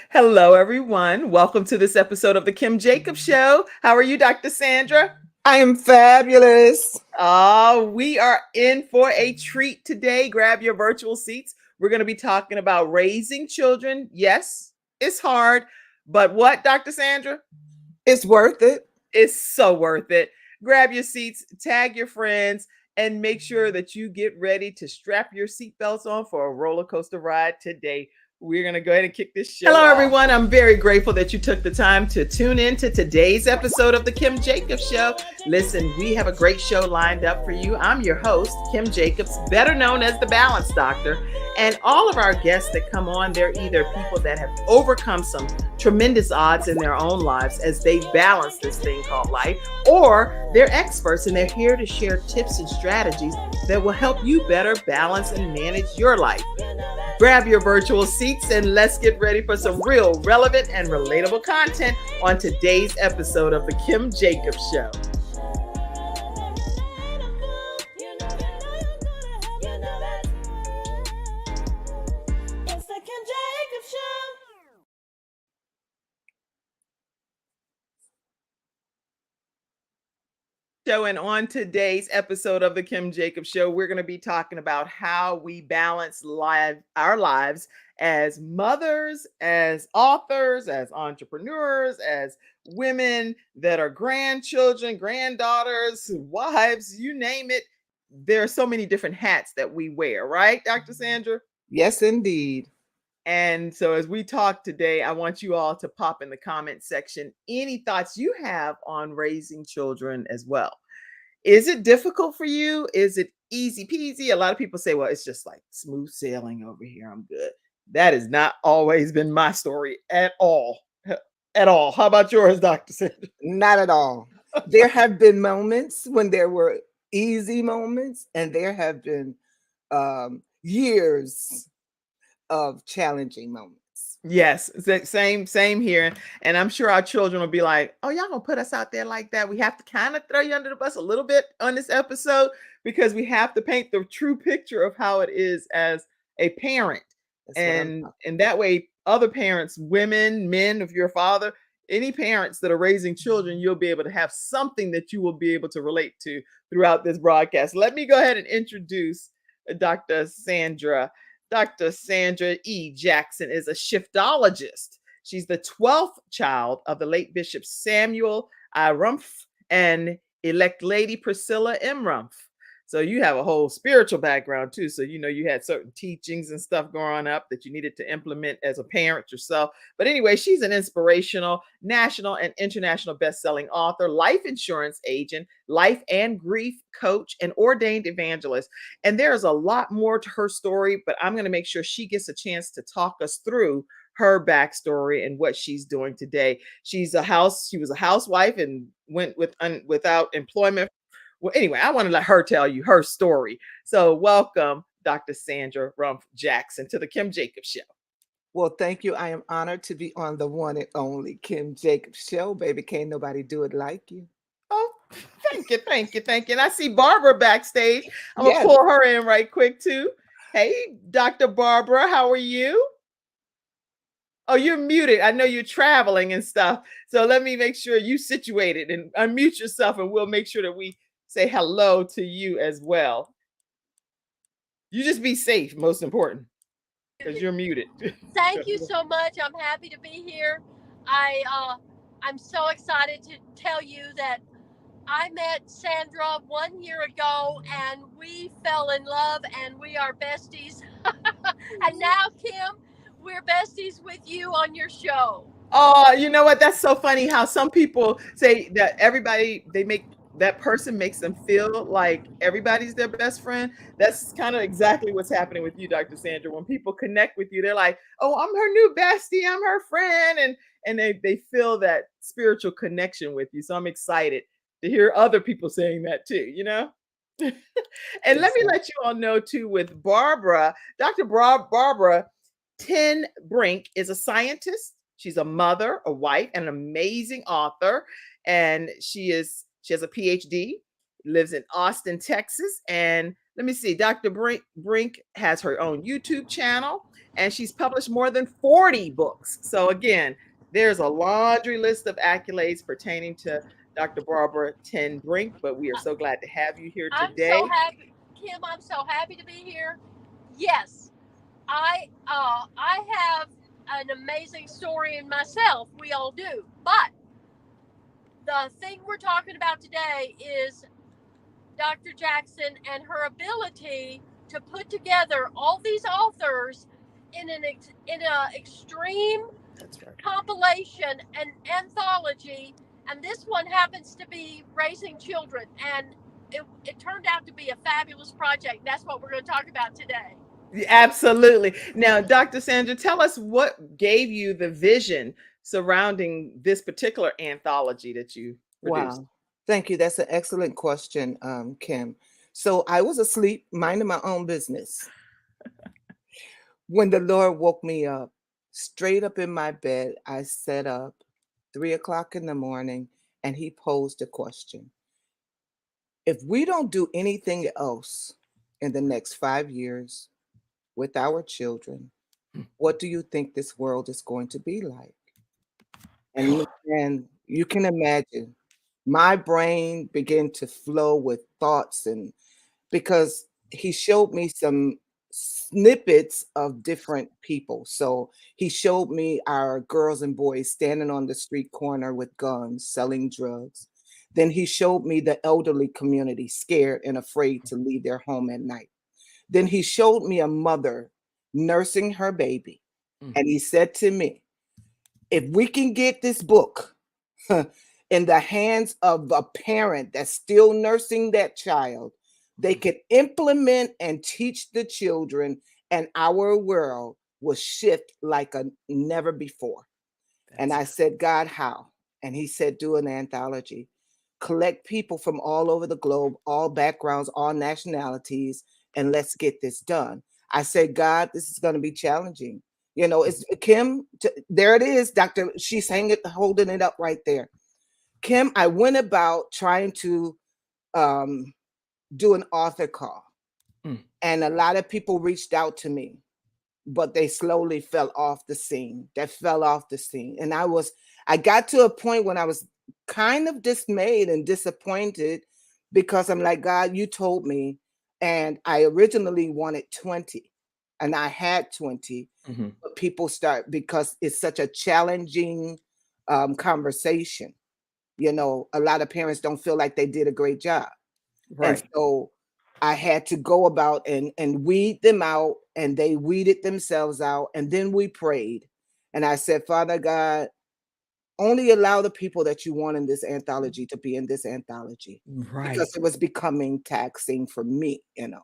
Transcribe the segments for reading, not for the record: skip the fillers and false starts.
Hello, everyone. Welcome to this episode of the Kim Jacobs Show. How are you, Dr. Sandra? I am fabulous. We are in for a treat today. Grab your virtual seats. We're going to be talking about raising children. Yes, it's hard, but what, Dr. Sandra? It's worth it. It's so worth it. Grab your seats, tag your friends, and make sure that you get ready to strap your seatbelts on for a roller coaster ride today. We're going to go ahead and kick this show. Hello, everyone. I'm very grateful that you took the time to tune in to today's episode of The Kim Jacobs Show. Listen, we have a great show lined up for you. I'm your host, Kim Jacobs, better known as the Balance Doctor. And all of our guests that come on, they're either people that have overcome some tremendous odds in their own lives as they balance this thing called life, or they're experts and they're here to share tips and strategies that will help you better balance and manage your life. Grab your virtual seats and let's get ready for some real, relevant, and relatable content on today's episode of The Kim Jacobs Show. And on today's episode of the Kim Jacobs Show, we're going to be talking about how we balance our lives as mothers, as authors, as entrepreneurs, as women that are grandchildren, granddaughters, wives, you name it. There are so many different hats that we wear, right, Dr. Sandra? Yes, indeed. And so as we talk today, I want you all to pop in the comment section any thoughts you have on raising children as well. Is it difficult for you? Is it easy peasy? A lot of people say, well, it's just like smooth sailing over here. I'm good. That has not always been my story at all. At all. How about yours, Dr. Sandra? Not at all. There have been moments when there were easy moments, and there have been years of challenging moments. Yes, same here. And I'm sure our children will be like, oh, y'all gonna put us out there like that? We have to kind of throw you under the bus a little bit on this episode because we have to paint the true picture of how it is as a parent. And that way, other parents, women, men, if you're a father, any parents that are raising children, you'll be able to have something that you will be able to relate to throughout this broadcast. Let me go ahead and introduce Dr. Sandra. Dr. Sandra E. Jackson is a shiftologist. She's the 12th child of the late Bishop Samuel I. Rumpf and elect Lady Priscilla M. Rumpf. So you have a whole spiritual background too. So, you know, you had certain teachings and stuff growing up that you needed to implement as a parent yourself. But anyway, she's an inspirational national and international best-selling author, life insurance agent, life and grief coach, and ordained evangelist. And there is a lot more to her story, but I'm going to make sure she gets a chance to talk us through her backstory and what she's doing today. She was a housewife and went without employment. Well, anyway, I want to let her tell you her story. So welcome, Dr. Sandra Rumpf Jackson, to the Kim Jacobs Show. Well, thank you. I am honored to be on the one and only Kim Jacobs Show. Baby, can't nobody do it like you. Oh, thank you, thank you, thank you. And I see Barbara backstage. I'm going to pull her in right quick, too. Hey, Dr. Barbara, how are you? Oh, you're muted. I know you're traveling and stuff. So let me make sure you situated and unmute yourself, and we'll make sure that we say hello to you as well. You just be safe, most important, because you're muted. Thank you so much. I'm happy to be here. I'm so excited to tell you that I met Sandra 1 year ago and we fell in love and we are besties. And now, Kim, we're besties with you on your show. Oh, you know what? That's so funny how some people say that that person makes them feel like everybody's their best friend. That's kind of exactly what's happening with you, Dr. Sandra. When people connect with you, they're like, oh, I'm her new bestie, I'm her friend. And they feel that spiritual connection with you. So I'm excited to hear other people saying that too, you know? And let me let you all know too, with Barbara, Dr. Barbara Ten Brink is a scientist. She's a mother, a wife, and an amazing author. And she has a PhD, lives in Austin, Texas, and let me see. Dr. Brink has her own YouTube channel, and she's published more than 40 books. So again, there's a laundry list of accolades pertaining to Dr. Barbara Ten Brink, but we are so glad to have you here I'm today. so happy, Kim. I'm so happy to be here. Yes, I have an amazing story in myself. We all do. But the thing we're talking about today is Dr. Jackson and her ability to put together all these authors in an extreme That's right. compilation and anthology. And this one happens to be raising children, and it turned out to be a fabulous project. That's what we're going to talk about today. Absolutely. Now, Dr. Sandra, tell us what gave you the vision surrounding this particular anthology that you produced. Wow. Thank you. That's an excellent question, Kim. So I was asleep, minding my own business, when the Lord woke me up, straight up in my bed. I sat up 3 o'clock in the morning, and he posed a question. If we don't do anything else in the next 5 years with our children, what do you think this world is going to be like? And you can imagine my brain began to flow with thoughts, and because he showed me some snippets of different people. So he showed me our girls and boys standing on the street corner with guns, selling drugs. Then he showed me the elderly community scared and afraid to leave their home at night. Then he showed me a mother nursing her baby. And he said to me, if we can get this book in the hands of a parent that's still nursing that child, they can implement and teach the children, and our world will shift like a never before. And I said, God, how? And he said, do an anthology. Collect people from all over the globe, all backgrounds, all nationalities, and let's get this done. I said, God, this is going to be challenging. You know, it's Kim. There it is, Doctor. She's holding it up right there. Kim, I went about trying to do an author call, and a lot of people reached out to me, but they slowly fell off the scene. And I got to a point when I was kind of dismayed and disappointed, because I'm like, God, you told me, and I originally wanted 20, and I had 20, but people start, because it's such a challenging conversation. You know, a lot of parents don't feel like they did a great job. Right. And so I had to go about and weed them out, and they weeded themselves out. And then we prayed. And I said, Father God, only allow the people that you want in this anthology to be in this anthology, Right. because it was becoming taxing for me, you know.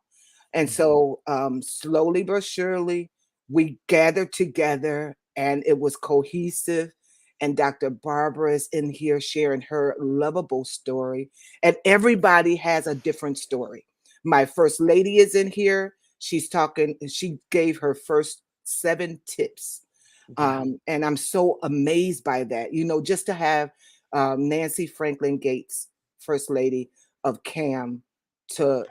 And so slowly but surely, we gathered together, and it was cohesive. And Dr. Barbara is in here sharing her lovable story. And everybody has a different story. My first lady is in here. She's talking, she gave her first 7 tips. And I'm so amazed by that. You know, just to have Nancy Franklin Gates, First Lady of CAM, to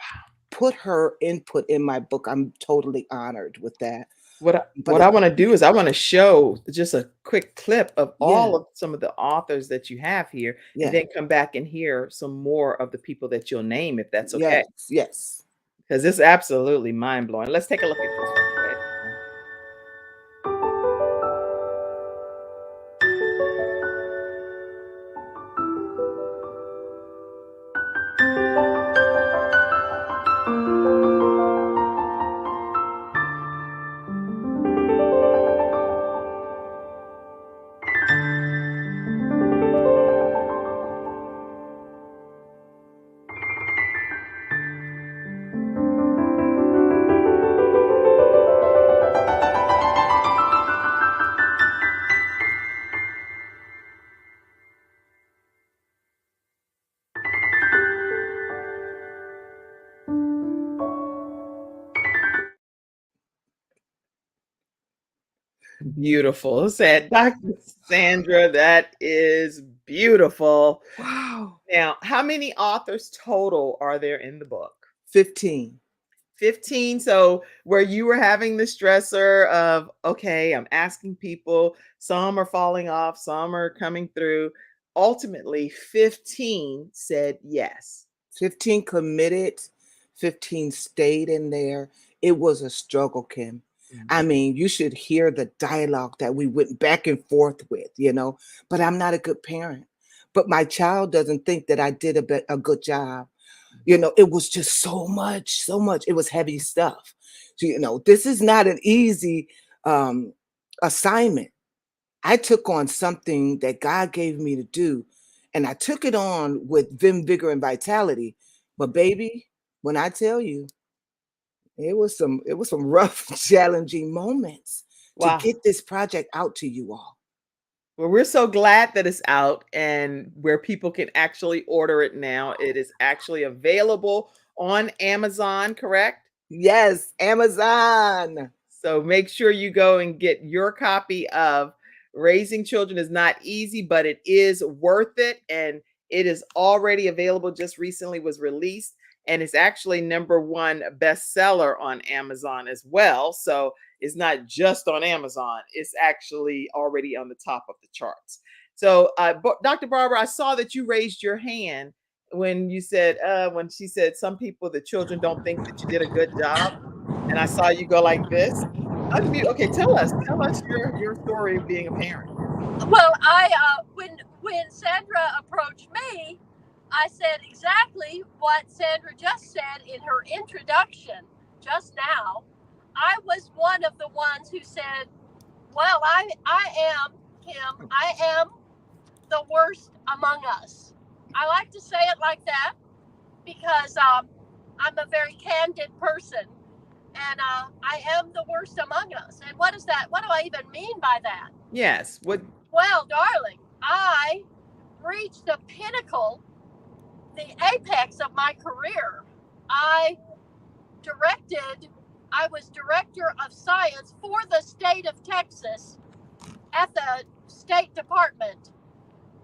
put her input in my book. I'm totally honored with that. What I want to do is I want to show just a quick clip of all of some of the authors that you have here, and then come back and hear some more of the people that you'll name, if that's okay. Yes. Because it's absolutely mind blowing. Let's take a look at this one. Beautiful. Said Dr. Sandra, that is beautiful. Wow. Now, how many authors total are there in the book? 15. 15. So where you were having the stressor of, okay, I'm asking people, some are falling off, some are coming through. Ultimately, 15 said yes. 15 committed, 15 stayed in there. It was a struggle, Kim. I mean, you should hear the dialogue that we went back and forth with, but I'm not a good parent. But my child doesn't think that I did a good job. It was just so much, so much. It was heavy stuff. So, this is not an easy assignment. I took on something that God gave me to do, and I took it on with vim, vigor, and vitality. But baby, when I tell you, it was some rough, challenging moments to Wow. get this project out to you all. Well, we're so glad that it's out and where people can actually order it now. It is actually available on Amazon, correct? Yes, Amazon. So make sure you go and get your copy of Raising Children is Not Easy, but it is worth it. And it is already available, just recently was released. And it's actually #1 bestseller on Amazon as well. So it's not just on Amazon, it's actually already on the top of the charts. So, Dr. Barbara, I saw that you raised your hand when you said, when she said, some people, the children don't think that you did a good job. And I saw you go like this. Unmute. Okay, tell us your story of being a parent. Well, when Sandra approached me, I said exactly what Sandra just said in her introduction just now. I was one of the ones who said, well, I am, Kim, I am the worst among us. I like to say it like that because I'm a very candid person, and I am the worst among us. And what is that? What do I even mean by that? Yes. What? Well, darling, I reached the pinnacle, the apex of my career. I was director of science for the state of Texas at the State Department.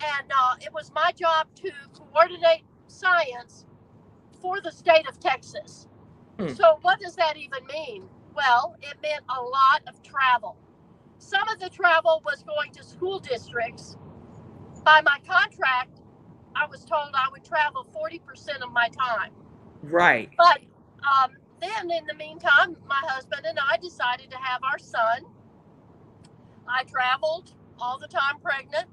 And it was my job to coordinate science for the state of Texas. So what does that even mean? Well, it meant a lot of travel. Some of the travel was going to school districts. By my contract, I was told I would travel 40% of my time. Right. But then in the meantime, my husband and I decided to have our son. I traveled all the time pregnant.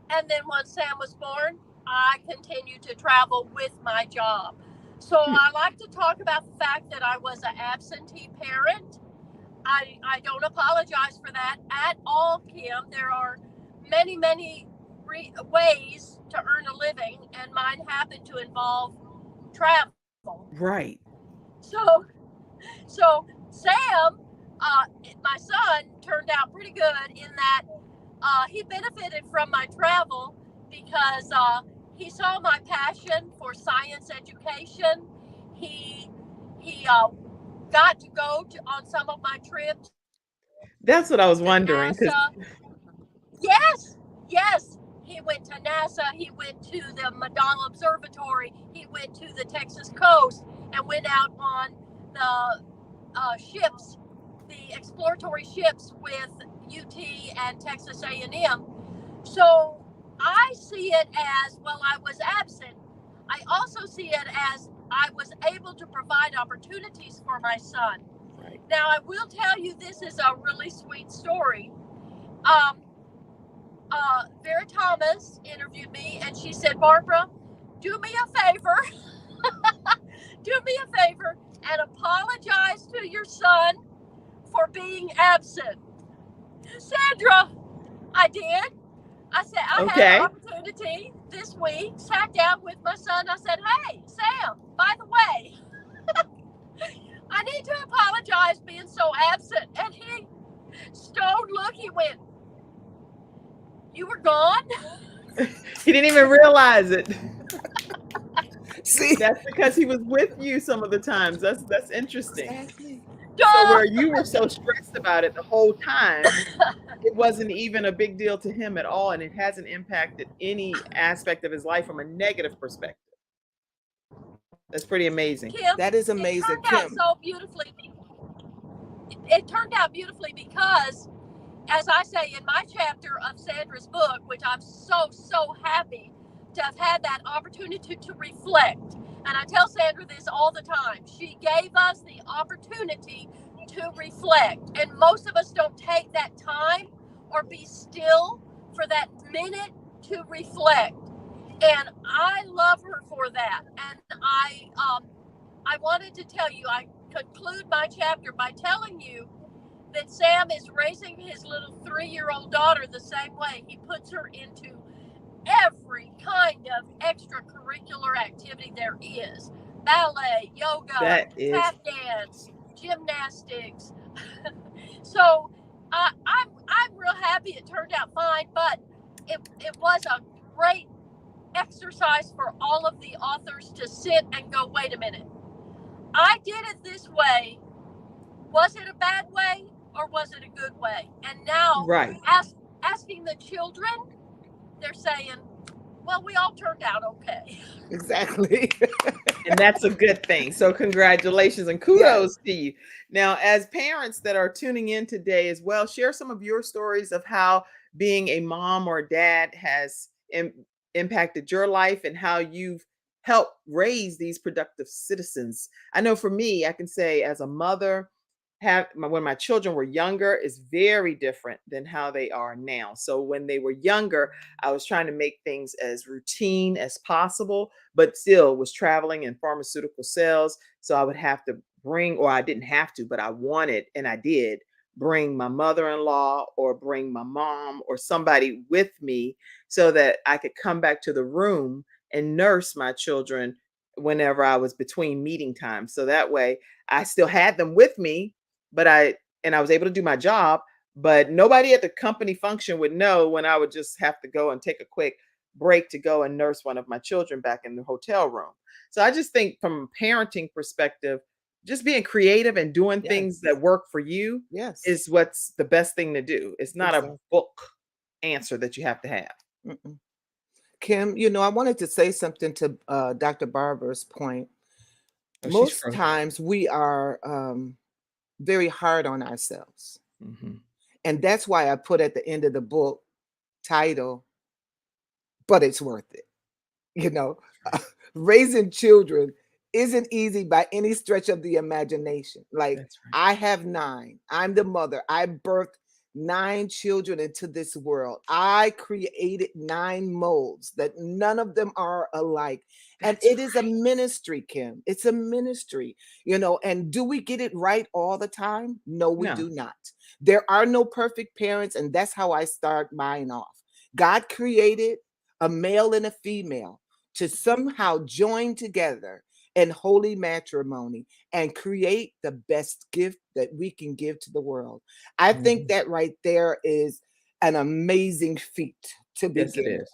And then when Sam was born, I continued to travel with my job. So I like to talk about the fact that I was an absentee parent. I don't apologize for that at all, Kim. There are many, many ways to earn a living, and mine happened to involve travel. Right. So Sam, my son, turned out pretty good in that he benefited from my travel because he saw my passion for science education. He got to go on some of my trips. That's what I was wondering. Yes. He went to NASA. He went to the Madonna Observatory. He went to the Texas coast and went out on the ships, the exploratory ships with UT and Texas A&M. So I see it as, well, I was absent. I also see it as I was able to provide opportunities for my son. Right. Now, I will tell you, this is a really sweet story. Vera Thomas interviewed me, and she said, Barbara, do me a favor. Do me a favor and apologize to your son for being absent. Sandra, I did. I said, I had an opportunity this week, sat down with my son. I said, hey, Sam, by the way, I need to apologize being so absent. And he, stone look, he went, you were gone? He didn't even realize it. See, that's because he was with you some of the times. That's interesting. Exactly. So where you were so stressed about it the whole time, it wasn't even a big deal to him at all, and it hasn't impacted any aspect of his life from a negative perspective. That's pretty amazing. Kim, That is it amazing, turned out Kim. so beautifully. It turned out beautifully because, as I say in my chapter of Sandra's book, which I'm so happy to have had that opportunity to reflect. And I tell Sandra this all the time. She gave us the opportunity to reflect. And most of us don't take that time or be still for that minute to reflect. And I love her for that. And I wanted to tell you, I conclude my chapter by telling you that Sam is raising his little 3-year-old daughter the same way. He puts her into every kind of extracurricular activity there is: ballet, yoga, tap dance, gymnastics. So I'm real happy it turned out fine, but it was a great exercise for all of the authors to sit and go, wait a minute, I did it this way. Was it a bad way or was it a good way? And now, Right. asking the children, they're saying, well, we all turned out okay. Exactly. And that's a good thing. So congratulations and kudos to you. Now, as parents that are tuning in today as well, share some of your stories of how being a mom or dad has impacted your life and how you've helped raise these productive citizens. I know for me, I can say as a mother, when my children were younger is very different than how they are now. So when they were younger, I was trying to make things as routine as possible, but still was traveling in pharmaceutical sales. So I would have to bring, or I didn't have to, but I wanted, and I did bring my mother-in-law or bring my mom or somebody with me so that I could come back to the room and nurse my children whenever I was between meeting times. So that way I still had them with me, but I was able to do my job, but nobody at the company function would know when I would just have to go and take a quick break to go and nurse one of my children back in the hotel room. So I just think from a parenting perspective, just being creative and doing things that work for you is what's the best thing to do. It's not a book answer that you have to have. Kim, I wanted to say something to Dr. Barber's point. Most times we are very hard on ourselves. And that's why I put at the end of the book title, but it's worth it. Raising children isn't easy by any stretch of the imagination. Like, I have 9. I'm the mother. I birthed 9 children into this world. I created 9 molds that none of them are alike. And it is a ministry, Kim. It's a ministry, and do we get it right all the time? No, we do not. There are no perfect parents, and that's how I start mine off. God created a male and a female to somehow join together in holy matrimony and create the best gift that we can give to the world. I think that right there is an amazing feat to begin. Yes, it is.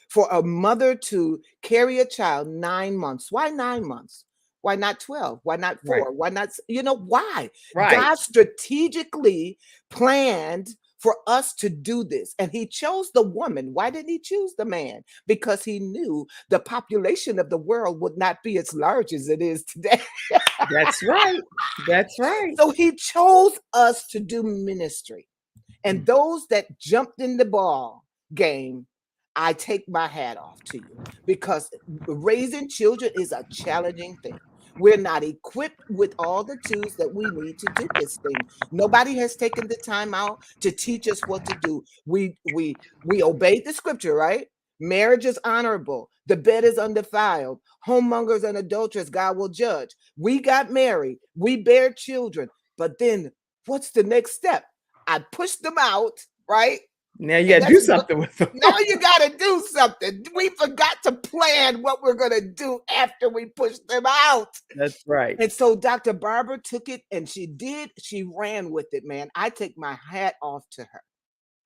For a mother to carry a child 9 months. Why 9 months? Why not 12? Why not 4? Why not, why? God strategically planned for us to do this. And he chose the woman. Why didn't he choose the man? Because he knew the population of the world would not be as large as it is today. That's right. That's right. So he chose us to do ministry. And those that jumped in the ball game, I take my hat off to you, because raising children is a challenging thing. We're not equipped with all the tools that we need to do this thing. Nobody has taken the time out to teach us what to do. We obeyed the scripture, right? Marriage is honorable. The bed is undefiled. Homemongers and adulterers, God will judge. We got married. We bear children. But then what's the next step? I pushed them out, right? Now you got to do something with them. Now you got to do something. We forgot to plan what we're going to do after we pushed them out. That's right. And so Dr. Barber took it and she ran with it, man. I take my hat off to her.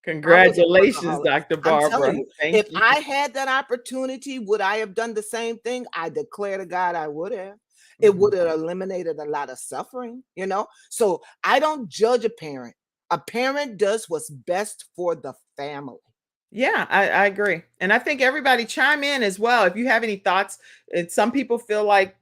Congratulations, Dr. Barber. If I had that opportunity, would I have done the same thing? I declare to God I would have. It would have eliminated a lot of suffering, So I don't judge a parent. A parent does what's best for the family. Yeah, I agree. And I think everybody chime in as well. If you have any thoughts, and some people feel like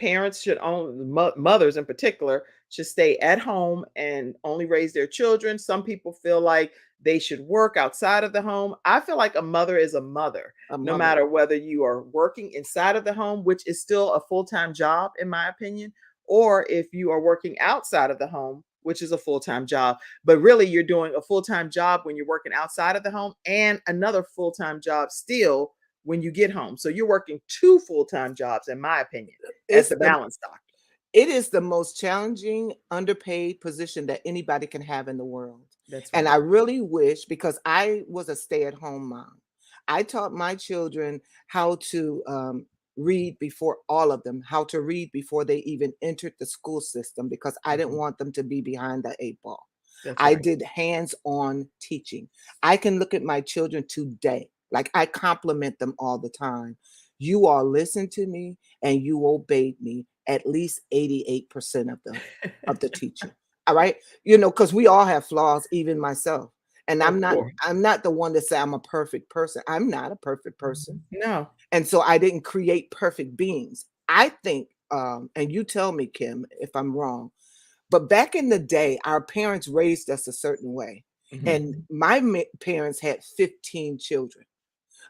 parents should only, mothers in particular, should stay at home and only raise their children. Some people feel like they should work outside of the home. I feel like a mother is a mother, A no mother. matter whether you are working inside of the home, which is still a full-time job, in my opinion, or if you are working outside of the home, which is a full-time job. But really, you're doing a full-time job when you're working outside of the home and another full-time job still when you get home. So you're working two full-time jobs, in my opinion, as It's the the balance doctor. it is the most challenging, underpaid position that anybody can have in the world. That's And right. I really wish, because I was a stay-at-home mom, I taught my children how to read before all of them, how to read before they even entered the school system, because I didn't Mhm. want them to be behind the eight ball. That's I right. did hands-on teaching. I can look at my children today, like I compliment them all the time. You all listened to me and you obeyed me at least 88% of the teaching. All right. Because we all have flaws, even myself. And Of I'm not course. I'm not the one to say I'm a perfect person. I'm not a perfect person. No. And so I didn't create perfect beings. I think, and you tell me, Kim, if I'm wrong, but back in the day, our parents raised us a certain way. Mhm. And my parents had 15 children.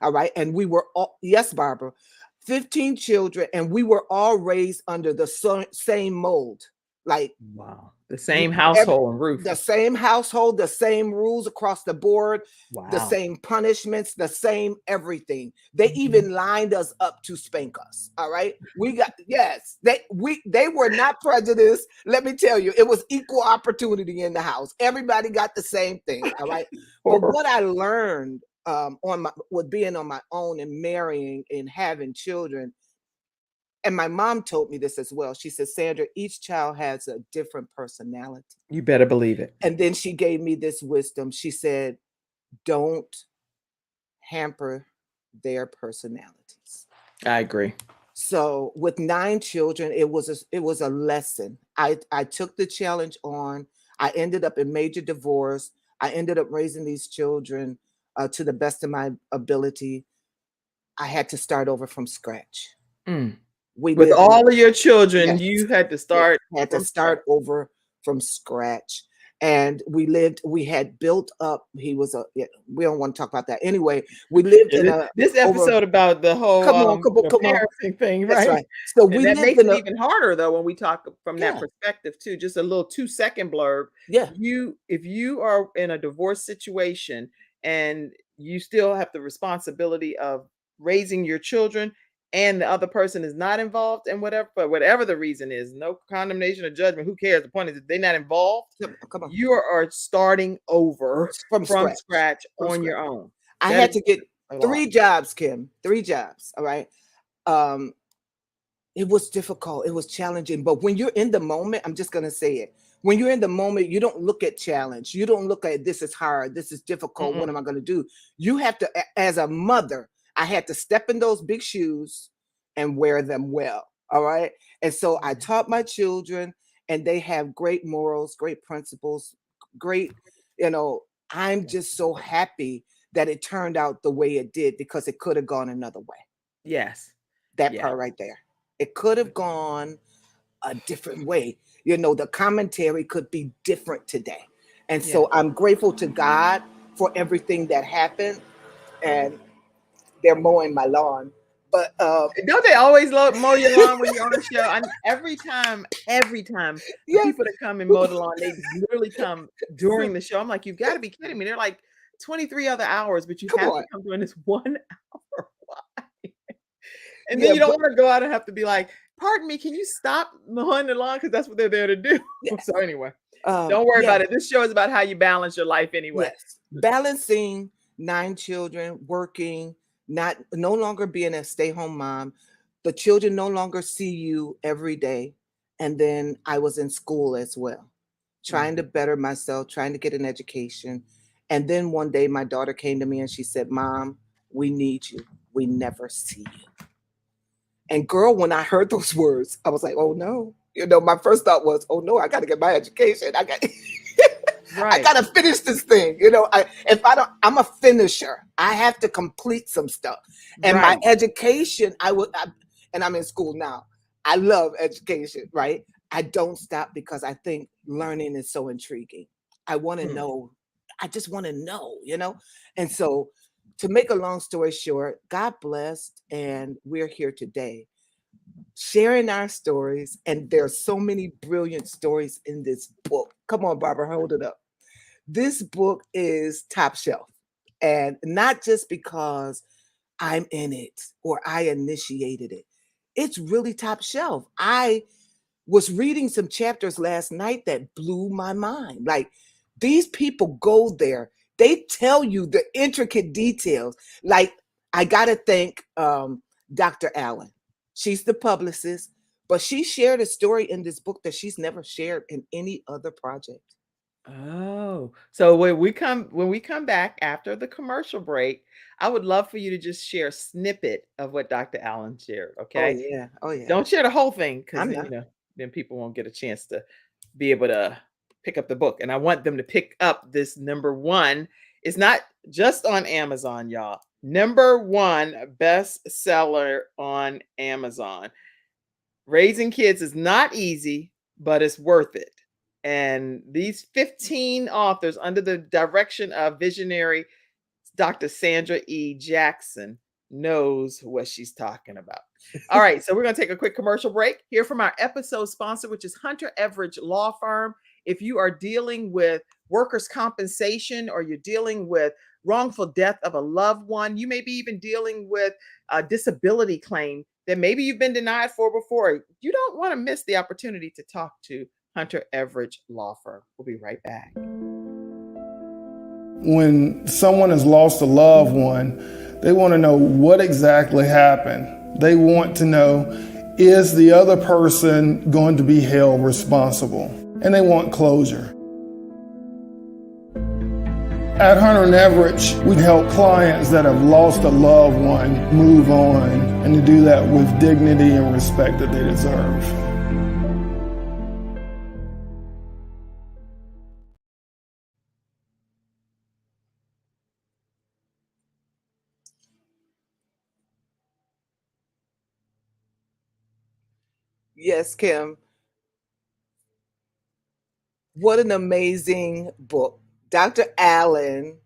All right. And we were all, yes, Barbara, 15 children, and we were all raised under the same mold. Like Wow. The you, same household and roof. the same household, the same rules across the board, the Wow. same punishments, the same everything. They Mhm. even lined us up to spank us. All right. We got, yes, they were not prejudiced. Let me tell you, it was equal opportunity in the house. Everybody got the same thing. All right. But what I learned with being on my own and marrying and having children, and my mom told me this as well. She said, Sandra, each child has a different personality. You better believe it. And then she gave me this wisdom. She said, don't hamper their personalities. I agree. So with 9 children, it was a lesson. I took the challenge on. I ended up in major divorce. I ended up raising these children to the best of my ability. I had to start over from scratch. Mm. We With lived in all of your children, Yes. you had to Yes, start had to from scratch. start over from scratch. And we had built up, yeah, we don't want to talk about that. Anyway, we lived Yeah, in this over, episode about the whole come on, come on, come on. parenting thing, That's right? right. So And we that lived makes in it a, even harder though when we talk from that yeah, perspective too. Just a little 2-second blurb. yeah, If you are in a divorce situation and you still have the responsibility of raising your children and the other person is not involved and whatever, but whatever the reason is, no condemnation or judgment. Who cares? The point is, if they're not involved, come on, you are starting over from from scratch, scratch from on scratch. your own. I That had is to get a lot. 3 jobs, Kim, 3 jobs. All right. Um, it was difficult. It was challenging. But when you're in the moment, I'm just going to say it. When you're in the moment, you don't look at challenge. You don't look at this is hard. This is difficult. What Mm-mm. am I going to do? You have to, as a mother, I had to step in those big shoes and wear them well. All right. And so I taught my children, and they have great morals, great principles, great, I'm just so happy that it turned out the way it did, because it could have gone another way. Yes. That Yeah. part right there. It could have gone a different way. The commentary could be different today. And Yeah. so I'm grateful to God for everything that happened. And they're mowing my lawn. But Don't they always mow your lawn when you're on the show? Every time, the yes, people that come and mow the lawn, they literally come during so, the show. I'm like, you've got to be kidding me. They're like 23 other hours, but you come have to on. come during this 1 hour. Why? And then Yeah, you don't but want to go out and have to be like, pardon me, can you stop mowing the lawn? Because that's what they're there to do. yeah, So anyway, don't worry yeah, about it. This show is about how you balance your life anyway. yes. Balancing 9 children, working, no longer being a stay-home mom. The children no longer see you every day. And then I was in school as well, trying to better myself, trying to get an education. And then one day my daughter came to me and she said, Mom, we need you. We never see you. And girl, when I heard those words, I was like, oh no. My first thought was, oh no, I got to get my education. I Right. got to finish this thing. If I don't, I'm a finisher. I have to complete some stuff. And my Right. education, and I'm in school now. I love education, right? I don't stop because I think learning is so intriguing. I want to Hmm. know. I just want to know, And so, to make a long story short, God blessed, and we're here today sharing our stories. And there's so many brilliant stories in this book. Come on, Barbara, hold it up. This book is top shelf, and not just because I'm in it or I initiated it. It's really top shelf. I was reading some chapters last night that blew my mind. Like, these people go there, they tell you the intricate details. Like, I got to thank Dr. Allen. She's the publicist, but she shared a story in this book that she's never shared in any other project. Oh, so when we come back after the commercial break, I would love for you to just share a snippet of what Dr. Allen shared, Oh, okay? yeah. Oh, yeah. Don't share the whole thing because I'm then, not. then people won't get a chance to be able to pick up the book. And I want them to pick up this number one. It's not just on Amazon, y'all. Number one bestseller on Amazon. Raising kids is not easy, but it's worth it. And these 15 authors, under the direction of visionary Dr. Sandra E. Jackson, knows what she's talking about. All right, so we're going to take a quick commercial break. Hear from our episode sponsor, which is Hunter Everidge Law Firm. If you are dealing with workers' compensation or you're dealing with wrongful death of a loved one, you may be even dealing with a disability claim that maybe you've been denied for before. You don't want to miss the opportunity to talk to Hunter Everidge Law Firm. We'll be right back. When someone has lost a loved one, they want to know what exactly happened. They want to know, is the other person going to be held responsible? And they want closure. At Hunter and Everidge, we help clients that have lost a loved one move on, and to do that with dignity and respect that they deserve. Yes, Kim. What an amazing book. Dr. Allen.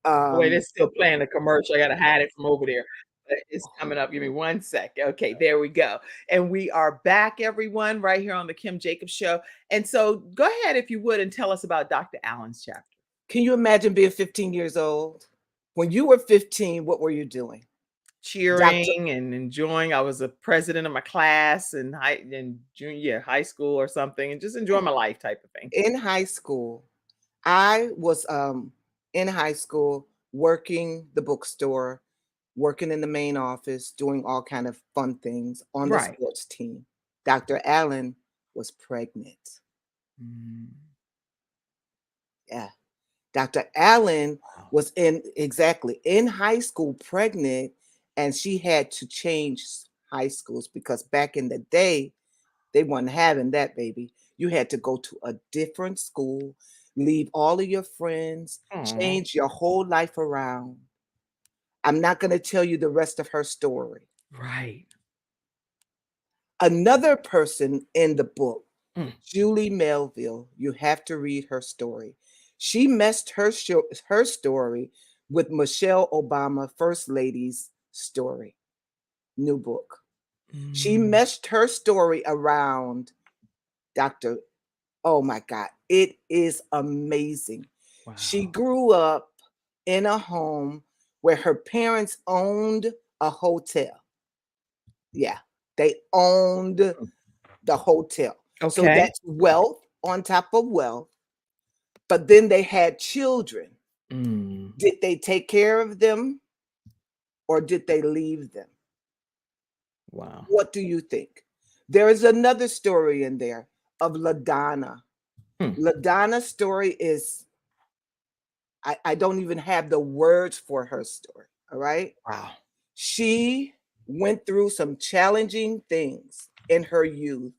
Wait, Um, it's still playing the commercial. I gotta hide it from over there. But it's coming up. Give me one second. Okay, there we go. And we are back, everyone, right here on the Kim Jacobs Show. And so go ahead, if you would, and tell us about Dr. Allen's chapter. can you imagine being 15 years old? When you were 15, what were you doing? Dr. Cheering and enjoying. I was a president of my class in junior high school or something, and just enjoying my life type of thing. In high school, I was in high school working the bookstore, working in the main office, doing all kind of fun things on the Right. sports team. Dr. Allen was pregnant. Mm, Yeah. Dr. Allen wow. was in high school pregnant, and she had to change high schools because back in the day, they weren't having that, baby. You had to go to a different school, leave all of your friends, Aw, change your whole life around. I'm not going to tell you the rest of her story. right. Another person in the book, Mm, Julie Melville, you have to read her story. She messed her story with Michelle Obama, First Lady's story, new book. She mm, meshed her story around Dr. Oh my God, it is amazing. She wow. grew up in a home where her parents owned a hotel. Yeah, they owned Mm, the hotel. So okay. that's wealth on top of wealth. But then they had children. Mm, Did they take care of them or did they leave them? wow. What do you think? There is another story in there of LaDonna. Hmm, LaDonna's story is, I don't even have the words for her story. All right. wow. She went through some challenging things in her youth,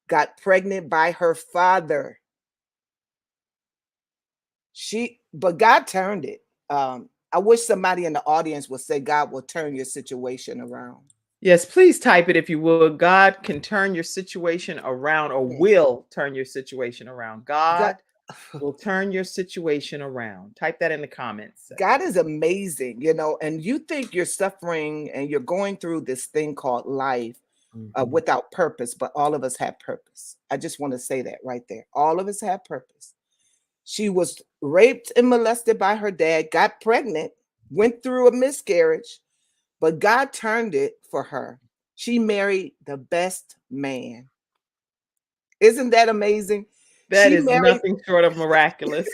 got pregnant by her father. But God turned it. I wish somebody in the audience would say, God will turn your situation around. Yes, please type it if you will. God can turn your situation around, or Yes. will turn your situation around. God, God will turn your situation around. Type that in the comments God section. is amazing, and you think you're suffering and you're going through this thing called life Mhm. without purpose, but all of us have purpose. I just want to say that right there. All of us have purpose. She was raped and molested by her dad, got pregnant, went through a miscarriage, but God turned it for her. She married the best man. Isn't that amazing? That She is married nothing short of miraculous.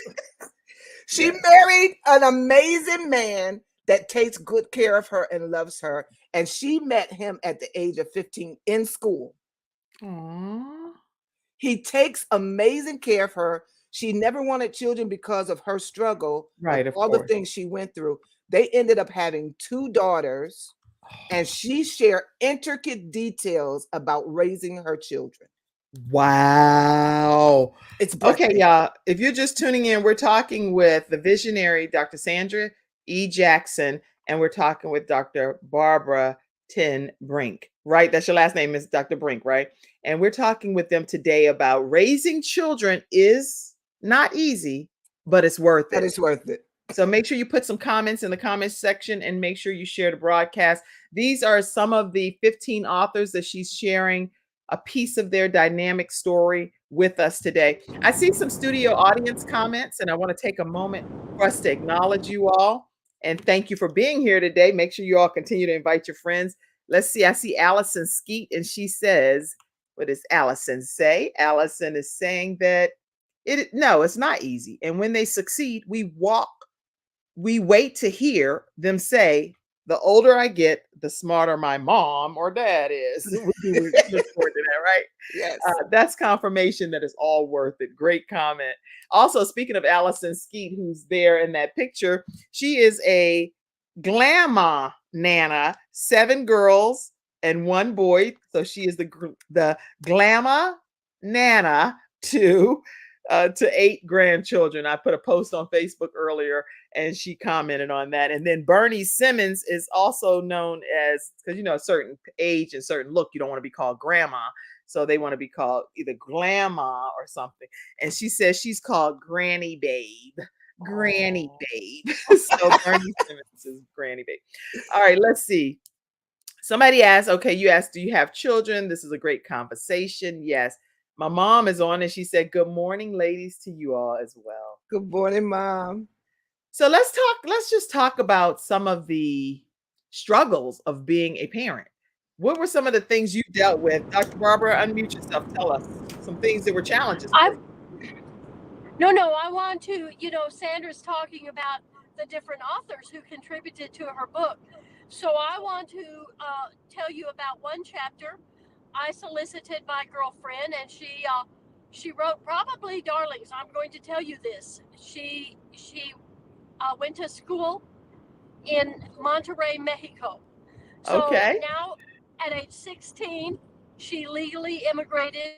she Yes. married an amazing man that takes good care of her and loves her, and she met him at the age of 15 in school. Aw. He takes amazing care of her. She never wanted children because of her struggle of Right, of all the course. things she went through. They ended up having 2 daughters, and she shared intricate details about raising her children. Wow. It's Okay, breathtaking. y'all, if you're just tuning in, we're talking with the visionary Dr. Sandra E. Jackson, and we're talking with Dr. Barbara Ten Brink, right? That's your last name is Dr. Brink, right? And we're talking with them today about raising children is not easy, but it's worth But it. it's worth it. So make sure you put some comments in the comments section and make sure you share the broadcast. These are some of the 15 authors that she's sharing a piece of their dynamic story with us today. I see some studio audience comments, and I want to take a moment for us to acknowledge you all and thank you for being here today. Make sure you all continue to invite your friends. Let's see. I see Allison Skeet, and she says, what does Allison say? Allison is saying that it's not easy. And when they succeed, we wait to hear them say, the older I get, the smarter my mom or dad is. We look forward to that, right? Yes. That's confirmation that it's all worth it. Great comment. Also, speaking of Allison Skeet, who's there in that picture, she is a glamma nana, 7 girls and 1 boy. So she is the glamma nana to 8 grandchildren. I put a post on Facebook earlier and she commented on that. And then Bernie Simmons is also known as, because a certain age and certain look, you don't want to be called grandma. So they want to be called either grandma or something. And she says she's called Granny Babe. Granny Babe. So Bernie Simmons is Granny Babe. All right, let's see. Somebody asked, okay, you asked, do you have children? This is a great conversation. Yes. My mom is on and she said, good morning, ladies, to you all as well. Good morning, Mom. So let's just talk about some of the struggles of being a parent. What were some of the things you dealt with? Dr. Barbara, unmute yourself. Tell us some things that were challenges for you. No, I want to, Sandra's talking about the different authors who contributed to her book. So I want to tell you about one chapter. I solicited my girlfriend, and she wrote, probably, darlings, I'm going to tell you this. She went to school in Monterrey, Mexico. So Okay. now at age 16, she legally immigrated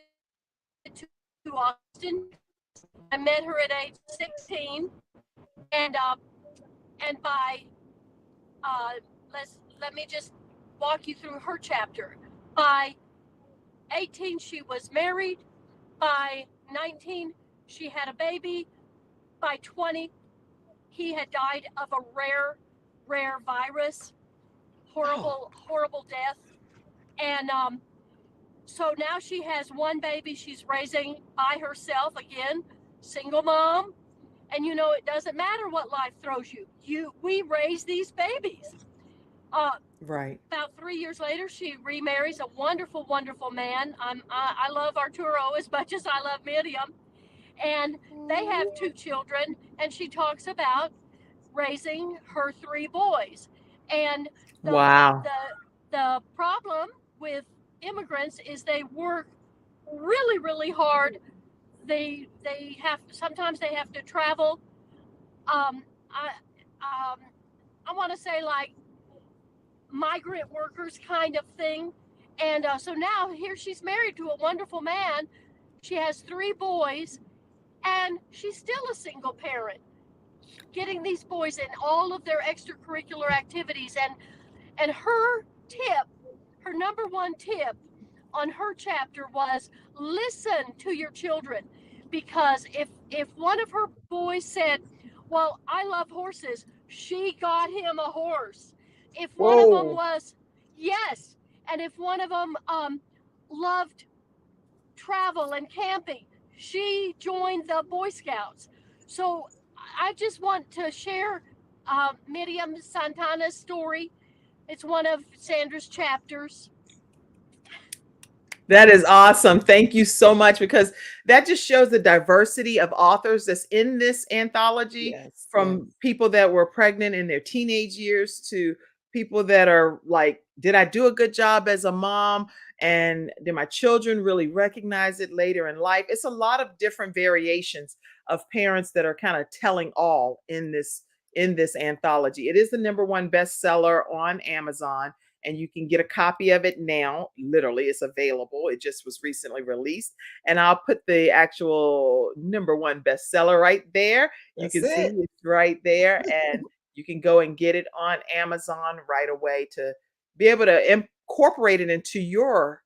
to Austin. I met her at age 16, and by let me just walk you through her chapter. By 18, she was married. By 19, she had a baby. By 20, he had died of a rare virus, horrible death. And so now she has 1 baby she's raising by herself, again, single mom. And it doesn't matter what life throws you. We raise these babies. Right. About 3 years later, she remarries a wonderful, wonderful man. I love Arturo as much as I love Miriam. And they have 2 children, and she talks about raising her 3 boys. And Wow. the problem with immigrants is they work really, really hard. Sometimes they have to travel. I want to say, like, migrant workers kind of thing. And so now here she's married to a wonderful man. She has 3 boys, and she's still a single parent, getting these boys in all of their extracurricular activities. And her her number one tip on her chapter was listen to your children, because if one of her boys said, well, I love horses, she got him a horse. If one of them Whoa. was, yes, and if one of them loved travel and camping, she joined the Boy Scouts. So I just want to share Miriam Santana's story. It's one of Sandra's chapters. That is awesome. Thank you so much, because that just shows the diversity of authors that's in this anthology, Yes. from people that were pregnant in their teenage years to people that are like, did I do a good job as a mom? And did my children really recognize it later in life? It's a lot of different variations of parents that are kind of telling all in this anthology. It is the #1 bestseller on Amazon, and you can get a copy of it now. Literally, it's available. It just was recently released. And I'll put the actual #1 bestseller right there. You That's can see it. it's right there. And you can go and get it on Amazon right away to be able to incorporate it into your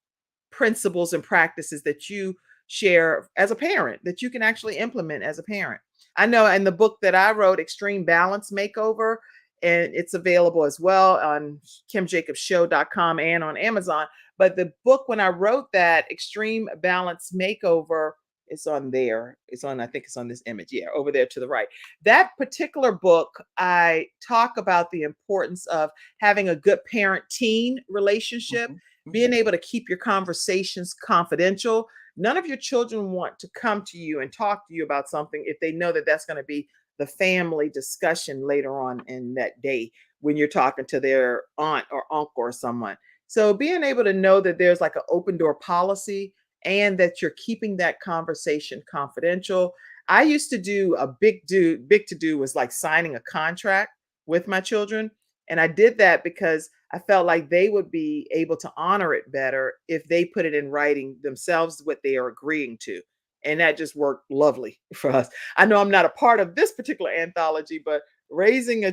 principles and practices that you share as a parent, that you can actually implement as a parent. I know in the book that I wrote, Extreme Balance Makeover, and it's available as well on KimJacobsShow.com and on Amazon. But the book, when I wrote that, Extreme Balance Makeover, it's on there. It's on, I think it's on this image. Yeah, over there to the right. That particular book, I talk about the importance of having a good parent-teen relationship, being able to keep your conversations confidential. None of your children want to come to you and talk to you about something if they know that that's going to be the family discussion later on in that day when you're talking to their aunt or uncle or someone. So being able to know that there's like an open door policy and that you're keeping that conversation confidential. I used to do a big to do was like signing a contract with my children. And I did that because I felt like they would be able to honor it better if they put it in writing themselves, what they are agreeing to. And that just worked lovely for us. I know I'm not a part of this particular anthology, but raising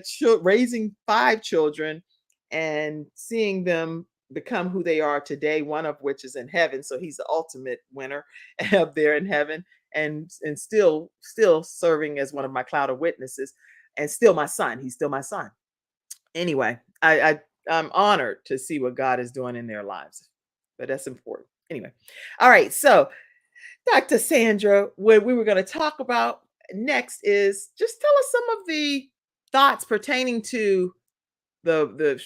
5 children and seeing them become who they are today, one of which is in heaven. So he's the ultimate winner up there in heaven, and still serving as one of my cloud of witnesses, and still my son. He's still my son. Anyway, I'm honored to see what God is doing in their lives, but that's important. Anyway, all right. So Dr. Sandra, what we were going to talk about next is just tell us some of the thoughts pertaining to the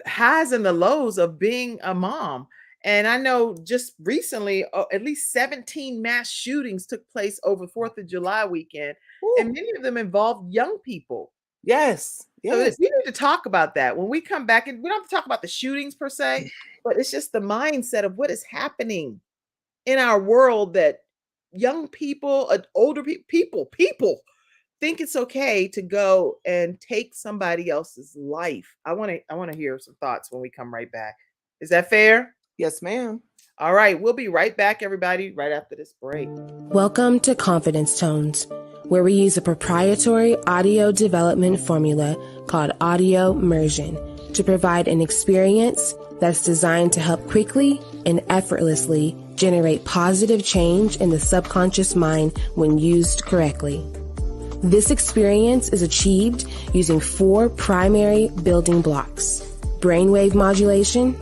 highs and the lows of being a mom. And I know just recently, at least 17 mass shootings took place over 4th of July weekend, and many of them involved young people. Yes. So Yes. we need to talk about that when we come back. And we don't have to talk about the shootings per se, but it's just the mindset of what is happening in our world, that young people, older people think it's okay to go and take somebody else's life. I want to hear some thoughts when we come right back. Is that fair? Yes, ma'am. All right, we'll be right back, everybody, right after this break. Welcome to Confidence Tones, where we use a proprietary audio development formula called audio immersion to provide an experience that's designed to help quickly and effortlessly generate positive change in the subconscious mind when used correctly. This experience is achieved using 4 primary building blocks: brainwave modulation,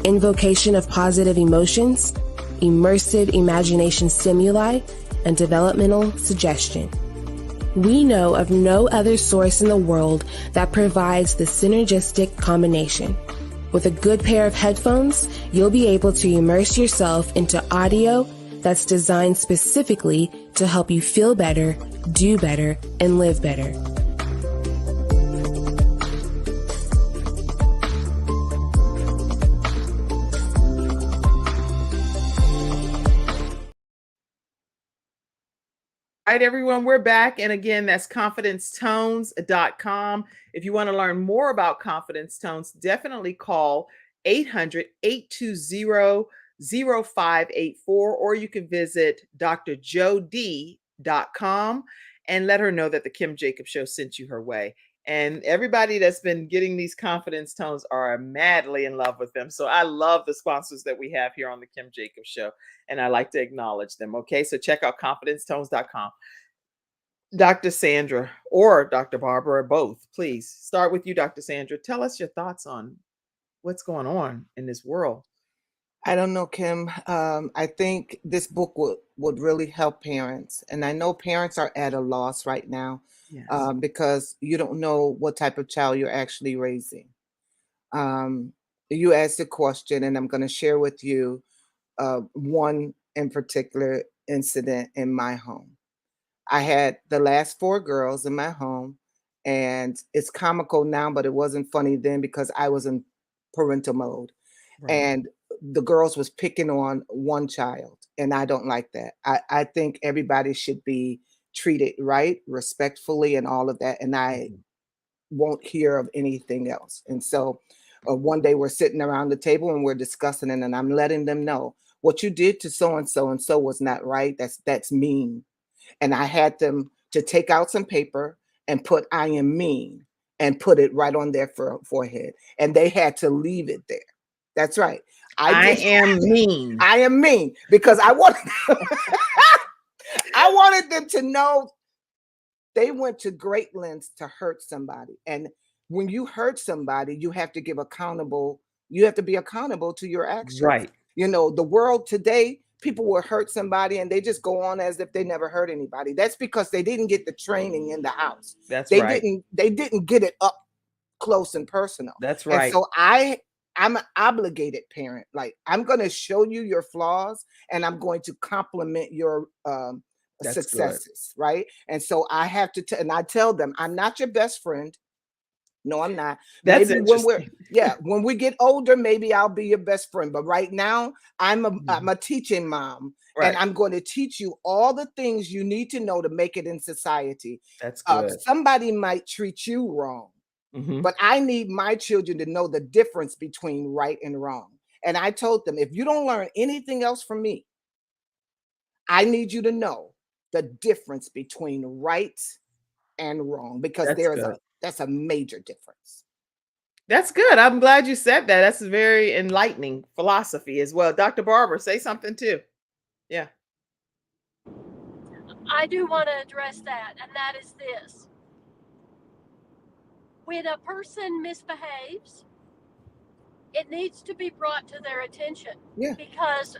invocation of positive emotions, immersive imagination stimuli, and developmental suggestion. We know of no other source in the world that provides the synergistic combination. With a good pair of headphones, you'll be able to immerse yourself into audio that's designed specifically to help you feel better, do better, and live better. All right, everyone, we're back. And again, that's confidencetones.com. If you want to learn more about Confidence Tones, definitely call 800-820-0584, or you can visit drjod.com and let her know that the Kim Jacobs Show sent you her way. And everybody that's been getting these confidence tones are madly in love with them. So I love the sponsors that we have here on the Kim Jacobs Show, and I like to acknowledge them. Okay, so check out confidencetones.com. Dr. Sandra or Dr. Barbara, or both, please start with you, Dr. Sandra. Tell us your thoughts on what's going on in this world. I don't know, Kim. I think this book would really help parents. And I know parents are at a loss right now Yes. because you don't know what type of child you're actually raising. You asked a question, and I'm going to share with you one in particular incident in my home. I had the last 4 girls in my home, and it's comical now, but it wasn't funny then because I was in parental mode. Right. And the girls was picking on one child, and I don't like that. I think everybody should be treated right, respectfully, and all of that. And I won't hear of anything else. And so one day we're sitting around the table and we're discussing it, and I'm letting them know what you did to so and so was not right. That's mean. And I had them to take out some paper and put "I am mean" and put it right on their forehead, and they had to leave it there. That's right. I am mean. I am mean because I wanted them to know they went to great lengths to hurt somebody. And when you hurt somebody, you have to be accountable to your actions. Right. You know, the world today, people will hurt somebody and they just go on as if they never hurt anybody. That's because they didn't get the training in the house. They right. They didn't get it up close and personal. That's right. And so I'm an obligated parent. Like, I'm going to show you your flaws and I'm going to compliment your successes, good. Right? And so I have to and I tell them, I'm not your best friend. No, I'm not. That's maybe when we get older, maybe I'll be your best friend. But right now, I'm a teaching mom, right. And I'm going to teach you all the things you need to know to make it in society. That's good. Somebody might treat you wrong, but I need my children to know the difference between right and wrong. And I told them, if you don't learn anything else from me, I need you to know the difference between right and wrong, because that's a major difference. That's good. I'm glad you said that. That's a very enlightening philosophy as well. Dr. Barbara, say something too. Yeah. I do want to address that, and that is this. When a person misbehaves, it needs to be brought to their attention. Yeah. Because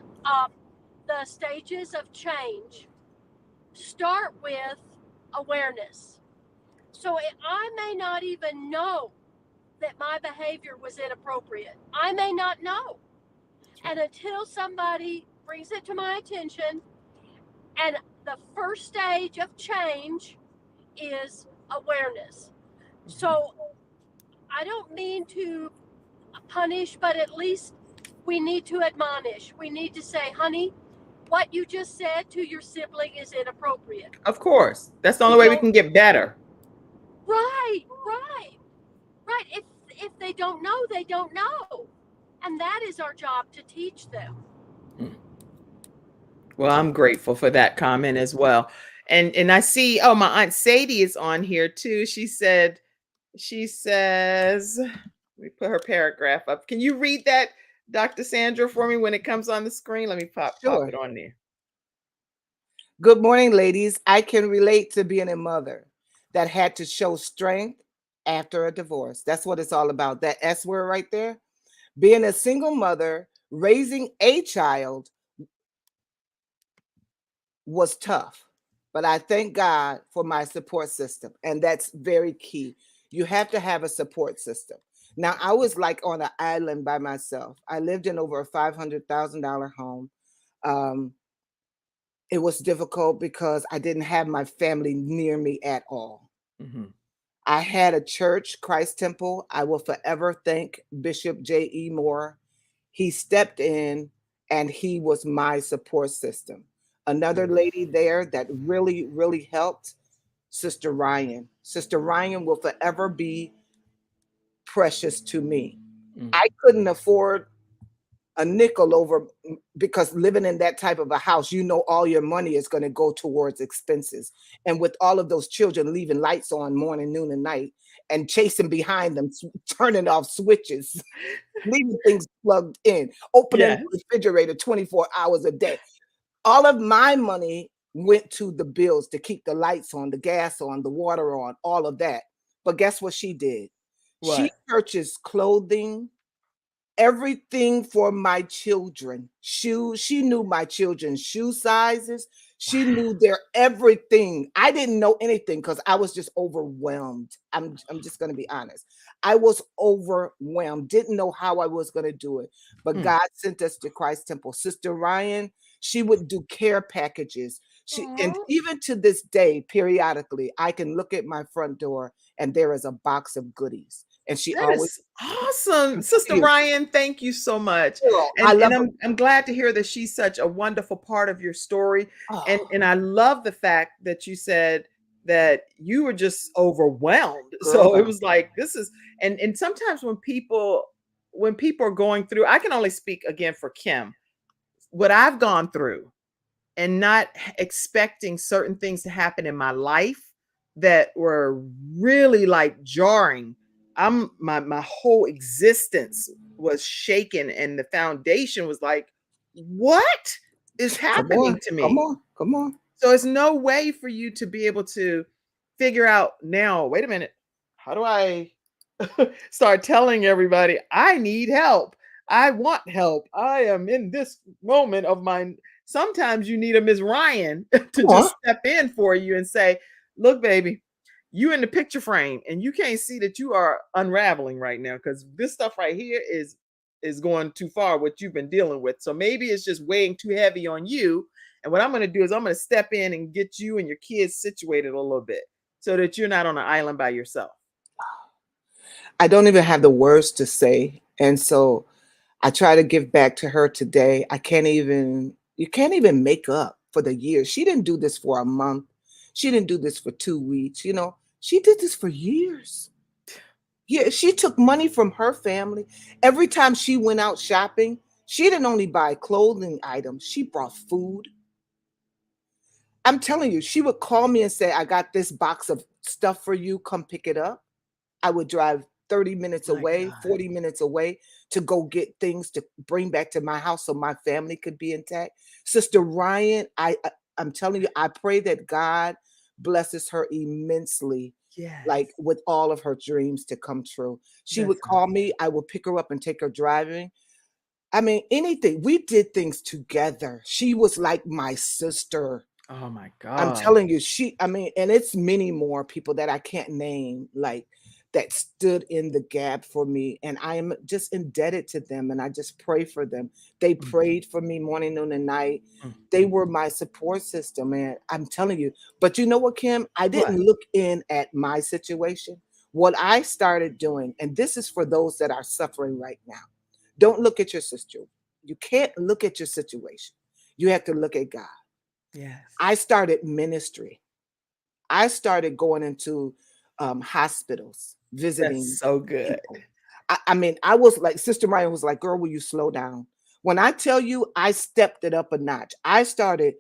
the stages of change start with awareness. So I may not even know that my behavior was inappropriate. I may not know. And until somebody brings it to my attention, and the first stage of change is awareness. So I don't mean to punish, but at least we need to admonish. We need to say, honey, what you just said to your sibling is inappropriate. Of course. That's the only way we can get better. Right. If they don't know, they don't know. And that is our job, to teach them. Well, I'm grateful for that comment as well. And I see, my Aunt Sadie is on here too. She says, let me put her paragraph up. Can you read that, Dr. Sandra, for me when it comes on the screen? Let me pop it on there. Good morning, ladies. I can relate to being a mother that had to show strength after a divorce. That's what it's all about. That S word right there. Being a single mother, raising a child was tough, but I thank God for my support system. And that's very key. You have to have a support system. Now, I was like on an island by myself. I lived in over a $500,000 home. It was difficult because I didn't have my family near me at all. I had a church, Christ Temple. I will forever thank Bishop J.E. Moore. He stepped in and he was my support system. Another lady there that really, really helped, Sister Ryan. Sister Ryan will forever be precious to me. I couldn't afford a nickel over because living in that type of a house, you know, all your money is going to go towards expenses. And with all of those children leaving lights on morning, noon, and night and chasing behind them, turning off switches, leaving things plugged in, opening Yeah. the refrigerator 24 hours a day. All of my money went to the bills to keep the lights on, the gas on, the water on, all of that. But guess what she did? She What? purchased clothing, everything for my children. Shoes. She knew my children's shoe sizes. She knew their everything. I didn't know anything because I was just overwhelmed. I'm just going to be honest. I was overwhelmed. Didn't know how I was going to do it. But Mm. God sent us to Christ Temple. Sister Ryan, she would do care packages. And Aw. even to this day, periodically, I can look at my front door and there is a box of goodies. And she That always, is awesome. Sister you. Ryan, thank you so much. Girl, I love her. I'm glad to hear that she's such a wonderful part of your story. And Oh, and I love the fact that you said that you were just overwhelmed. So it girl. was like this is and sometimes when people are going through, I can only speak again for Kim, what I've gone through and not expecting certain things to happen in my life that were really like jarring. My whole existence was shaken and the foundation was like, what is Come happening on, to come me? on, come on. So it's no way for you to be able to figure out now, wait a minute, how do I start telling everybody I need help? I want help. I am in this moment of my sometimes you need a Miss Ryan to Come on. just step in for you and say, look, baby, you in the picture frame and you can't see that you are unraveling right now because this stuff right here is going too far what you've been dealing with. So maybe it's just weighing too heavy on you. And what I'm going to do is I'm going to step in and get you and your kids situated a little bit so that you're not on an island by yourself. I don't even have the words to say. And so I try to give back to her today. You can't even make up for the years. She didn't do this for a month. She didn't do this for 2 weeks. You know, she did this for years. Yeah, she took money from her family. Every time she went out shopping, she didn't only buy clothing items, she brought food. I'm telling you, she would call me and say, I got this box of stuff for you. Come pick it up. I would drive 30 minutes My away, God. 40 minutes away to go get things to bring back to my house so my family could be intact. Sister Ryan, I'm telling you, I pray that God blesses her immensely, Yes. like with all of her dreams to come true. She would That's call me, I would pick her up and take her driving. I mean, anything. We did things together. She was like my sister. Oh my I'm God. telling you, I mean, and it's many more people that I can't name, like that stood in the gap for me. And I am just indebted to them. And I just pray for them. They Mm, prayed for me morning, noon, and night. mm, They mm. were my support system. And I'm telling you, but you know what, Kim? I What? didn't look in at my situation. What I started doing, and this is for those that are suffering right now. Don't look at your sister. You can't look at your situation. You have to look at God. Yes. I started ministry. I started going into hospitals, visiting That's so good. people. I mean, I was like, Sister Ryan was like, girl, will you slow down? When I tell you, I stepped it up a notch. I started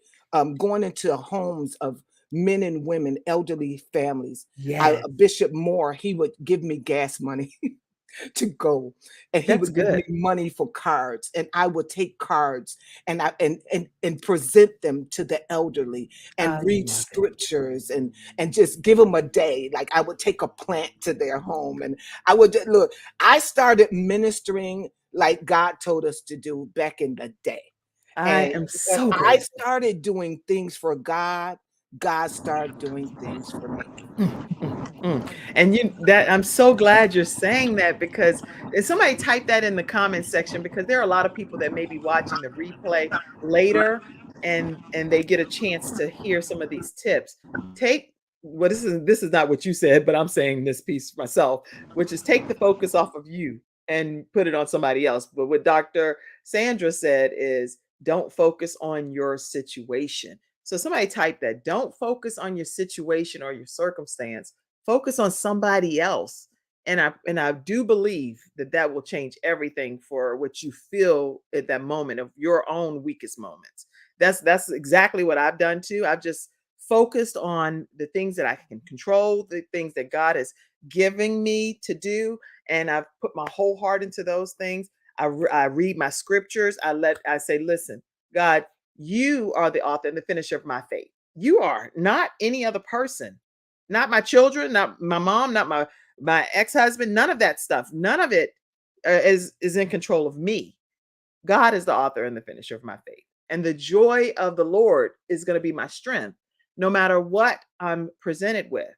going into homes of men and women, elderly families. Yes. Bishop Moore, he would give me gas money to go, and he That's would give me good. money for cards, and I would take cards and and present them to the elderly and I read love it. scriptures and just give them a day. Like I would take a plant to their home, and I would look. I started ministering like God told us to do back in the day. I And am when so I grateful. started doing things for God, God started doing things for me. And I'm so glad you're saying that because if somebody type that in the comment section because there are a lot of people that may be watching the replay later and they get a chance to hear some of these tips. Take well, this is not what you said, but I'm saying this piece myself, which is take the focus off of you and put it on somebody else. But what Dr. Sandra said is don't focus on your situation. So somebody type that. Don't focus on your situation or your circumstance. Focus on somebody else And I do believe that that will change everything for what you feel at that moment of your own weakest moments. That's exactly what I've done too. I've just focused on the things that I can control, the things that God is giving me to do, and I've put my whole heart into those things. I read my scriptures. I say, listen, God, you are the author and the finisher of my faith. You are, not any other person, not my children, not my mom, not my ex-husband, none of that stuff. None of it is in control of me. God is the author and the finisher of my faith. And the joy of the Lord is going to be my strength, no matter what I'm presented with.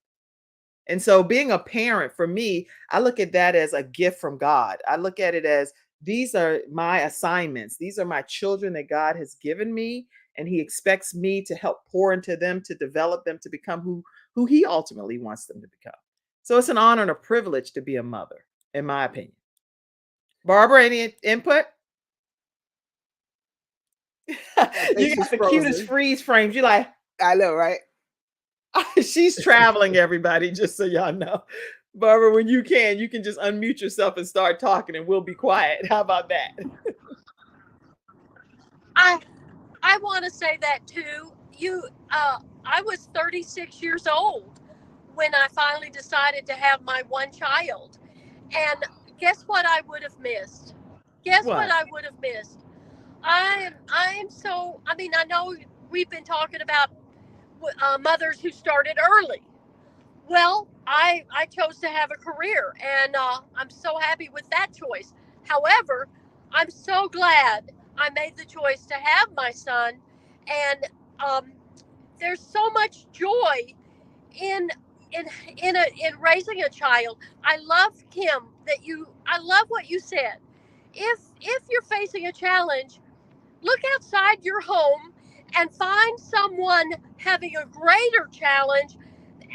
And so being a parent for me, I look at that as a gift from God. I look at it as these are my assignments. These are my children that God has given me, and he expects me to help pour into them, to develop them to become who he ultimately wants them to become. So it's an honor and a privilege to be a mother, in my opinion. Barbara, any input? You got the cutest freeze frames. You're like, I know, right? she's traveling, everybody, just so y'all know. Barbara, when you can just unmute yourself and start talking and we'll be quiet. How about that? I want to say that too. I was 36 years old when I finally decided to have my one child. And guess what I would have missed? Guess what I would have missed? I am so, I mean, I know we've been talking about mothers who started early. Well, I chose to have a career, and I'm so happy with that choice. However, I'm so glad I made the choice to have my son, and um, there's so much joy in in raising a child. I love Kim I love what you said. If you're facing a challenge, look outside your home and find someone having a greater challenge,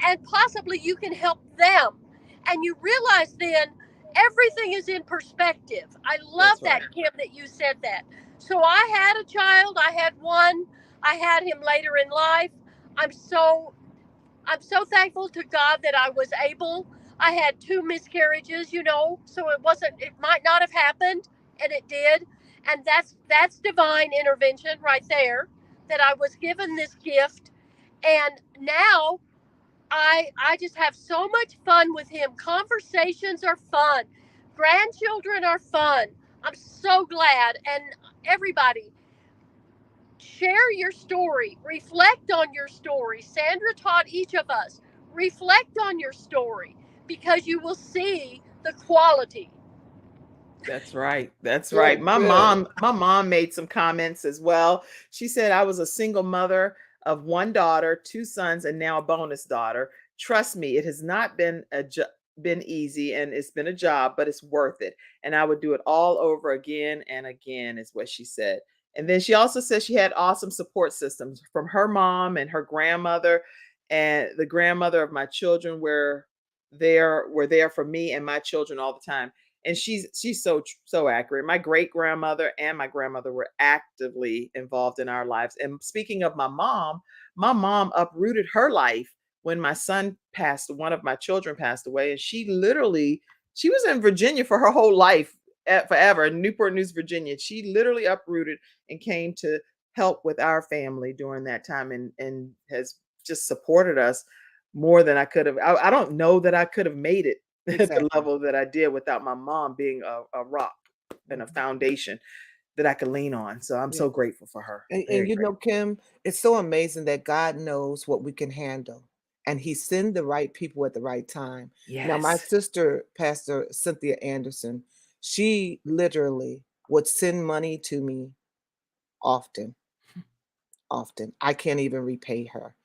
and possibly you can help them. And you realize then everything is in perspective. I love that, Kim, that you said that. So I had a child, I had one, I had him later in life. I'm so thankful to God that I was able. I had 2 miscarriages, so it might not have happened, and it did. And that's divine intervention right there, that I was given this gift. And now I just have so much fun with him. Conversations are fun. Grandchildren are fun. I'm so glad. And everybody, share your story. Reflect on your story. Sandra taught each of us. Reflect on your story, because you will see the quality. That's right. That's right. My mom made some comments as well. She said, I was a single mother of 1 daughter, 2 sons, and now a bonus daughter. Trust me, it has not been easy, and it's been a job, but it's worth it. And I would do it all over again and again, is what she said. And then she also said she had awesome support systems from her mom and her grandmother, and the grandmother of my children were there for me and my children all the time. And she's so accurate. My great grandmother and my grandmother were actively involved in our lives. And speaking of my mom uprooted her life when my son passed. One of my children passed away, and she was in Virginia for her whole life, forever, in Newport News, Virginia. She literally uprooted and came to help with our family during that time, and has just supported us more than I could have. I don't know that I could have made it at the level that I did without my mom being a rock and a foundation that I could lean on. So I'm so grateful for her. And you know, Kim, it's so amazing that God knows what we can handle, and he send the right people at the right time. Now, my sister, Pastor Cynthia Anderson, she literally would send money to me often. I can't even repay her.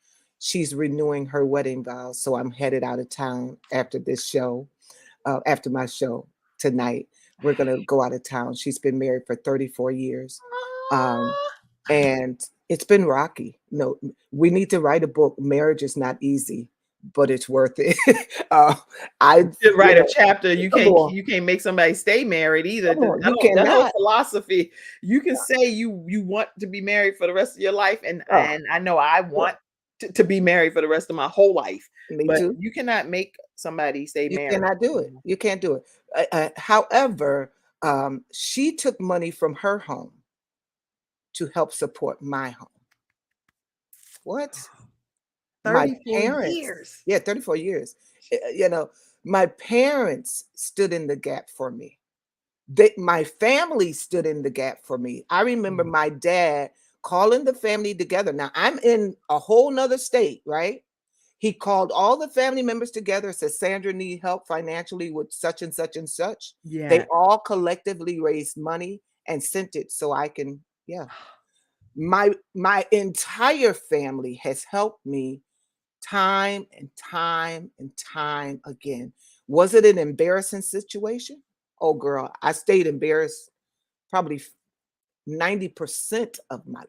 She's renewing her wedding vows, so I'm headed out of town after this show, after my show tonight. We're gonna go out of town. She's been married for 34 years, and it's been rocky. No, we need to write a book. Marriage is not easy, but it's worth it. I should write a chapter. You can't make somebody stay married either. That whole philosophy. You can say you want to be married for the rest of your life, and I know I want to be married for the rest of my whole life. Me but too. you cannot make somebody stay You married. cannot do it. You can't do it. However, she took money from her home to help support my home. What? My 34 parents, years. yeah, 34 years. You know, my parents stood in the gap for me. My family stood in the gap for me. I remember Mm. my dad calling the family together. Now I'm in a whole nother state, right? He called all the family members together, said, Sandra need help financially with such and such and such. They Yeah. all collectively raised money and sent it so I can, yeah. My entire family has helped me time and time and time again. Was it an embarrassing situation? Oh, girl, I stayed embarrassed probably 90% of my life.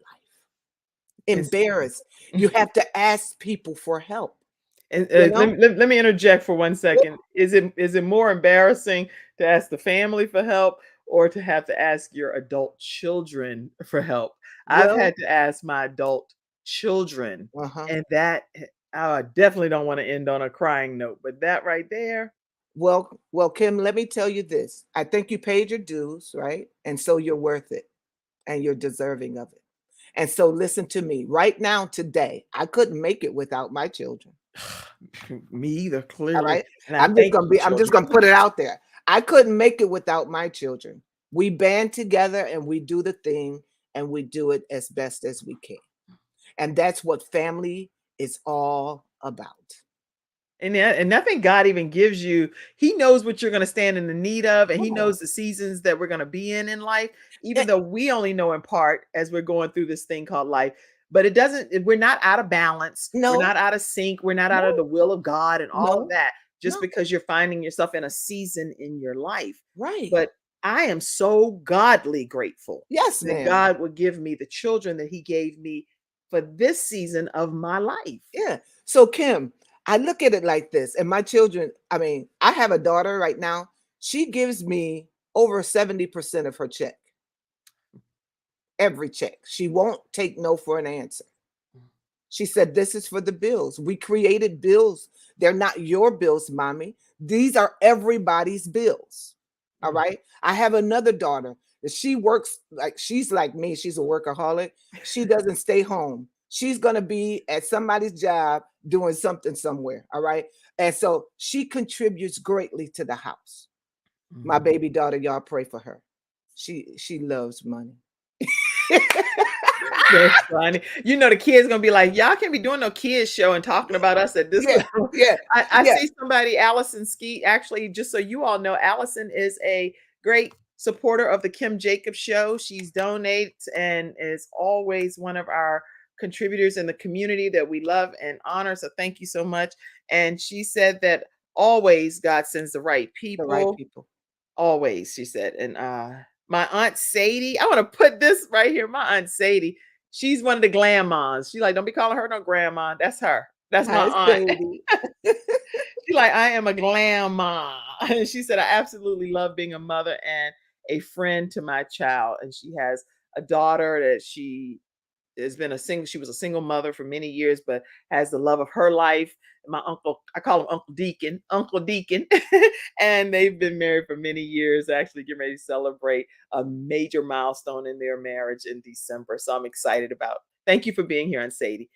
It's- Embarrassed. You have to ask people for help. And You know? let me interject for 1 second. Is it more embarrassing to ask the family for help or to have to ask your adult children for help? I've Well, had to ask my adult children, uh-huh. and that I definitely don't want to end on a crying note. But that right there, Well, Kim, let me tell you this. I think you paid your dues, right? And so you're worth it and you're deserving of it. And so listen to me. Right now, today, I couldn't make it without my children. me either, All clearly. right. And I thank you, I'm just children. gonna put it out there. I couldn't make it without my children. We band together and we do the thing and we do it as best as we can. And that's what family is all about. And nothing God even gives you. He knows what you're going to stand in the need of, and He Yeah. knows the seasons that we're going to be in life. Even Eh, though we only know in part as we're going through this thing called life, but it doesn't. We're not out of balance. We're No, not out of sync. We're not out of no, the will of God and all of no, that. Just no. because you're finding yourself in a season in your life, Right. but I am so godly grateful Yes, that ma'am. God would give me the children that He gave me for this season of my life. Yeah. So, Kim, I look at it like this, and my children, I mean, I have a daughter right now. She gives me over 70% of her check, every check. She won't take no for an answer. She said, This is for the bills. We created bills. They're not your bills, mommy. These are everybody's bills. All Mm. right. I have another daughter that she works like she's like me. She's a workaholic. She doesn't stay home. She's going to be at somebody's job doing something somewhere. All right. And so she contributes greatly to the house. My Mm. baby daughter, y'all pray for her. She loves money. That's funny. You know, the kids gonna be like, y'all can't be doing no kids show and talking about us at this Yeah, level. yeah, I yeah. see somebody, Allison Skeet. Actually, just so you all know, Allison is a great supporter of the Kim Jacobs show. She's donates and is always one of our contributors in the community that we love and honor. So thank you so much. And she said that always God sends the right The right people. people. Always, she said. And my aunt Sadie, I want to put this right here. My aunt Sadie, she's one of the grandmas. She like, don't be calling her no grandma. That's her. That's my Hi, aunt. Sadie. She like, I am a grandma. And she said, I absolutely love being a mother and a friend to my child. And she has a daughter that she has been she was a single mother for many years, but has the love of her life. My uncle, I call him Uncle Deacon, and they've been married for many years, actually getting ready to celebrate a major milestone in their marriage in December. So I'm excited about. Thank you for being here, Aunt Sadie.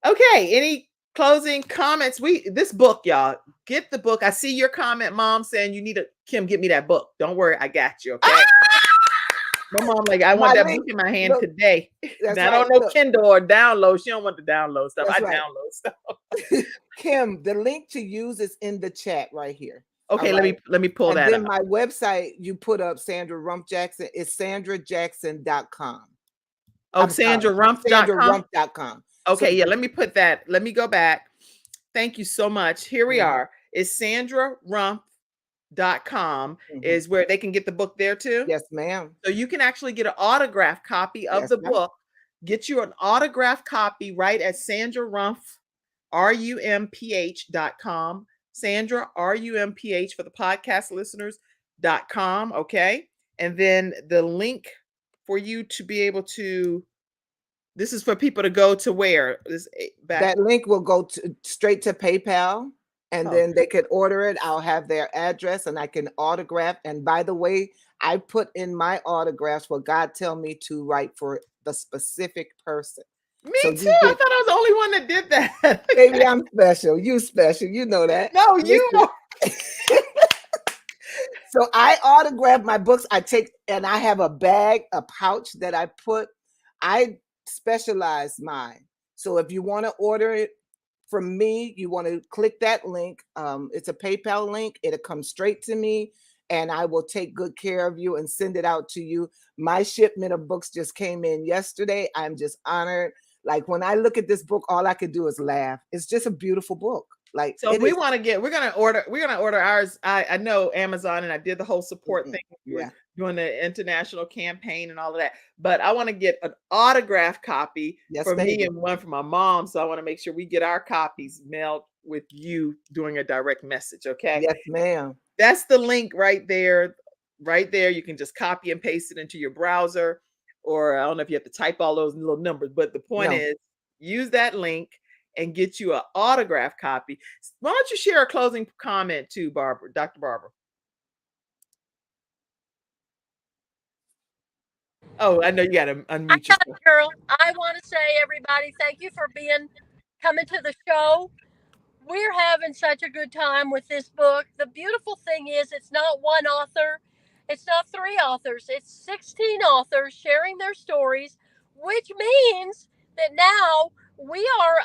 Okay, any closing comments? This book, y'all, get the book. I see your comment, Mom, saying you need a Kim, get me that book. Don't worry, I got you. Okay. My mom, like, I want My that link, book in my hand look, today. that's Now, I right. don't know Look, Kindle or download. She don't want the download stuff. that's I right. download stuff. Kim, the link to use is in the chat right here. Okay, All right. let me pull And that then up. my website, you put up Sandra Rump Jackson, it's sandrajackson.com. Oh, I'm sorry, SandraRumpf.com. sandrarump.com. So Okay, yeah, let me put that. Let me go back. Thank you so much. Here we Mhm. are. It's SandraRumpf.com Mhm. is where they can get the book there too. Yes, ma'am. So you can actually get an autographed copy of Yes, the ma'am. book. Get you an autographed copy right at Sandra Rumph, RUMPH.com. Sandra, RUMPH for the podcast listeners.com. Okay. And then the link for you to be able to, this is for people to go to where? This back. That link will go straight to PayPal, and Oh, then they could order it. I'll have their address and I can autograph. And by the way, I put in my autographs what God tell me to write for the specific person. me So too. you I get, thought I was the only one that did that. baby, I'm special. You special. You know that. No, you Listen. are. So I autograph my books. I take, and I have a bag, a pouch that I specialize mine. So if you want to order it from me, you want to click that link. It's a PayPal link. It'll come straight to me and I will take good care of you and send it out to you. My shipment of books just came in yesterday. I'm just honored. Like when I look at this book, all I could do is laugh. It's just a beautiful book. Like So it we is. want to we're gonna order ours. I know Amazon, and I did the whole support Mhm. thing when you were Yeah. doing the international campaign and all of that. But I want to get an autograph copy Yes, for me baby. and one for my mom. So I want to make sure we get our copies mailed with you doing a direct message. Okay. Yes, ma'am. That's the link right there. Right there. You can just copy and paste it into your browser, or I don't know if you have to type all those little numbers, but the point No. is use that link and get you an autograph copy. Why don't you share a closing comment too, Barbara, Dr. Barbara? Oh, I know you got to I unmute got yourself. it, girl. I want to say, everybody, thank you for coming to the show. We're having such a good time with this book. The beautiful thing is, it's not one author, it's not three authors, it's 16 authors sharing their stories, which means that now we are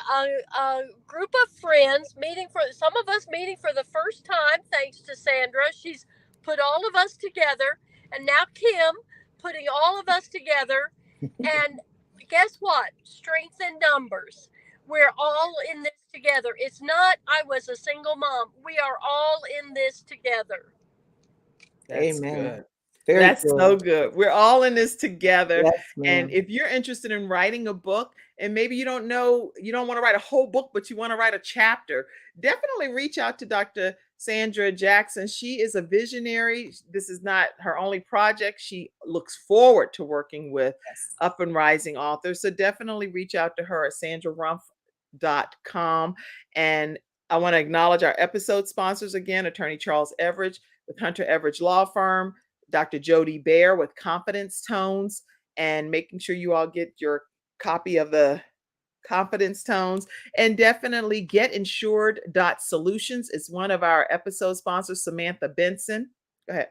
a group of friends meeting for some of us meeting for the first time, thanks to Sandra. She's put all of us together, and now Kim putting all of us together. And guess what? Strength in numbers. We're all in this together. It's not, I was a single mom. We are all in this together. That's Amen. good. Very That's good. so good. We're all in this together. Yes, And ma'am. if you're interested in writing a book, and maybe you don't know, you don't want to write a whole book, but you want to write a chapter, definitely reach out to Dr. Sandra Jackson. She is a visionary. This is not her only project. She looks forward to working with Yes. up and rising authors. So definitely reach out to her at sandrarumpf.com. And I want to acknowledge our episode sponsors again, Attorney Charles Everidge with Hunter Everidge Law Firm, Dr. Jody Bear with Confidence Tones, and making sure you all get your copy of the Confidence Tones, and definitely getinsured.solutions is one of our episode sponsors, Samantha Benson. Go ahead.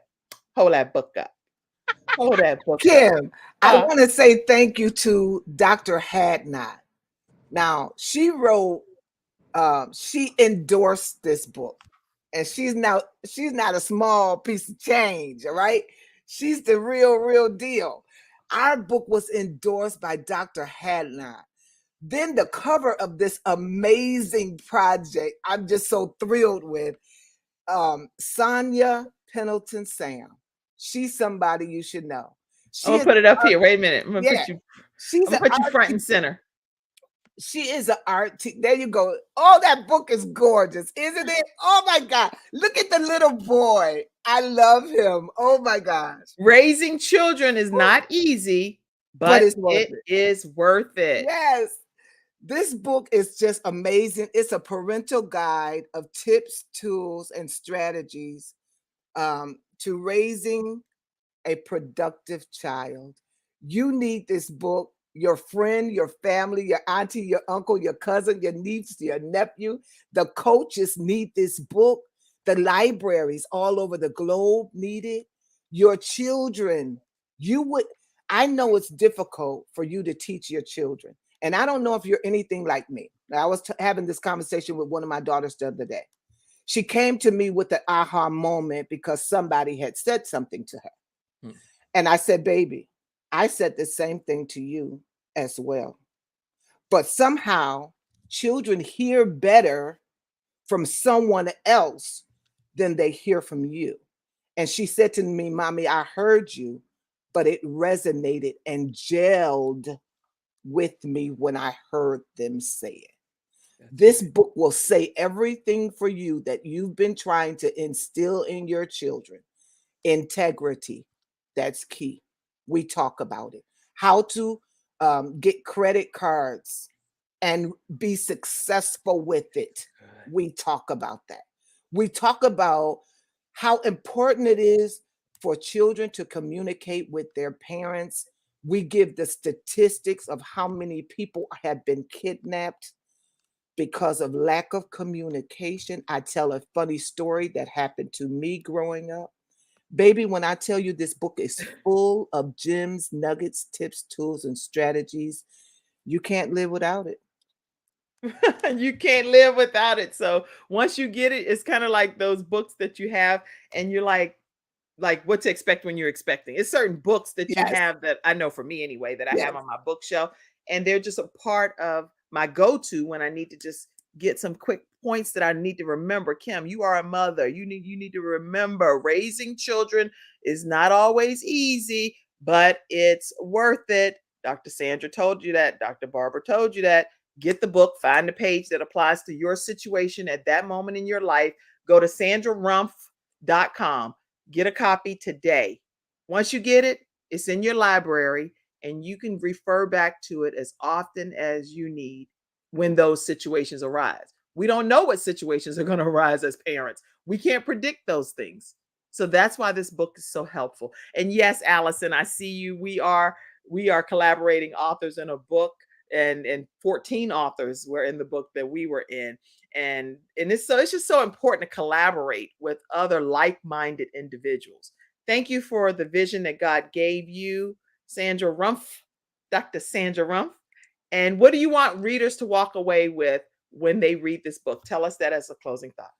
Hold that book up. Hold that book up. Kim, I want to say thank you to Dr. Hadnot. Now, she endorsed this book. And she's not a small piece of change, all right? She's the real deal. Our book was endorsed by Dr. Hadnot. Then the cover of this amazing project, I'm just so thrilled with, Sonia Pendleton Sam. She's somebody you should know. I'm gonna put it up here. Wait a minute. I'm gonna put you front and center. She is an art there you go. Oh, that book is gorgeous, isn't it? Oh my God. Look at the little boy. I love him. Oh my gosh. Raising children is not easy, but it's worth it is worth it. Yes. This book is just amazing. It's a parental guide of tips, tools, and strategies to raising a productive child. You need this book. Your friend, your family, your auntie, your uncle, your cousin, your niece, your nephew, the coaches need this book. The libraries all over the globe need it. Your children, I know it's difficult for you to teach your children. And I don't know if you're anything like me. I was having this conversation with one of my daughters the other day. She came to me with an aha moment because somebody had said something to her. And I said, baby, I said the same thing to you as well. But somehow children hear better from someone else than they hear from you. And she said to me, Mommy, I heard you, but it resonated and gelled with me when I heard them say it. This book will say everything for you that you've been trying to instill in your children. Integrity, that's key. We talk about it. How to get credit cards and be successful with it. We talk about that. We talk about how important it is for children to communicate with their parents. We give the statistics of how many people have been kidnapped because of lack of communication. I tell a funny story that happened to me growing up. Baby, when I tell you this book is full of gems, nuggets, tips, tools, and strategies, you can't live without it. You can't live without it. So once you get it, it's kind of like those books that you have, and you're like what to expect when you're expecting. It's certain books that you Yes, have that I know for me anyway that I have yes. on my bookshelf, and they're just a part of my go-to when I need to just get some quick points that I need to remember. Kim, you are a mother. You need to remember raising children is not always easy, but it's worth it. Dr. Sandra told you that. Dr. Barbara told you that. Get the book, find the page that applies to your situation at that moment in your life. Go to sandrarumpf.com. Get a copy today. Once you get it, it's in your library and you can refer back to it as often as you need when those situations arise. We don't know what situations are going to arise as parents. We can't predict those things. So that's why this book is so helpful. And yes, Allison, I see you. We are collaborating authors in a book, and 14 authors were in the book that we were in, and it's just so important to collaborate with other like-minded individuals. Thank you for the vision that God gave you, Sandra Rumpf, Dr. Sandra Rumpf. And what do you want readers to walk away with when they read this book? Tell us that as a closing thought.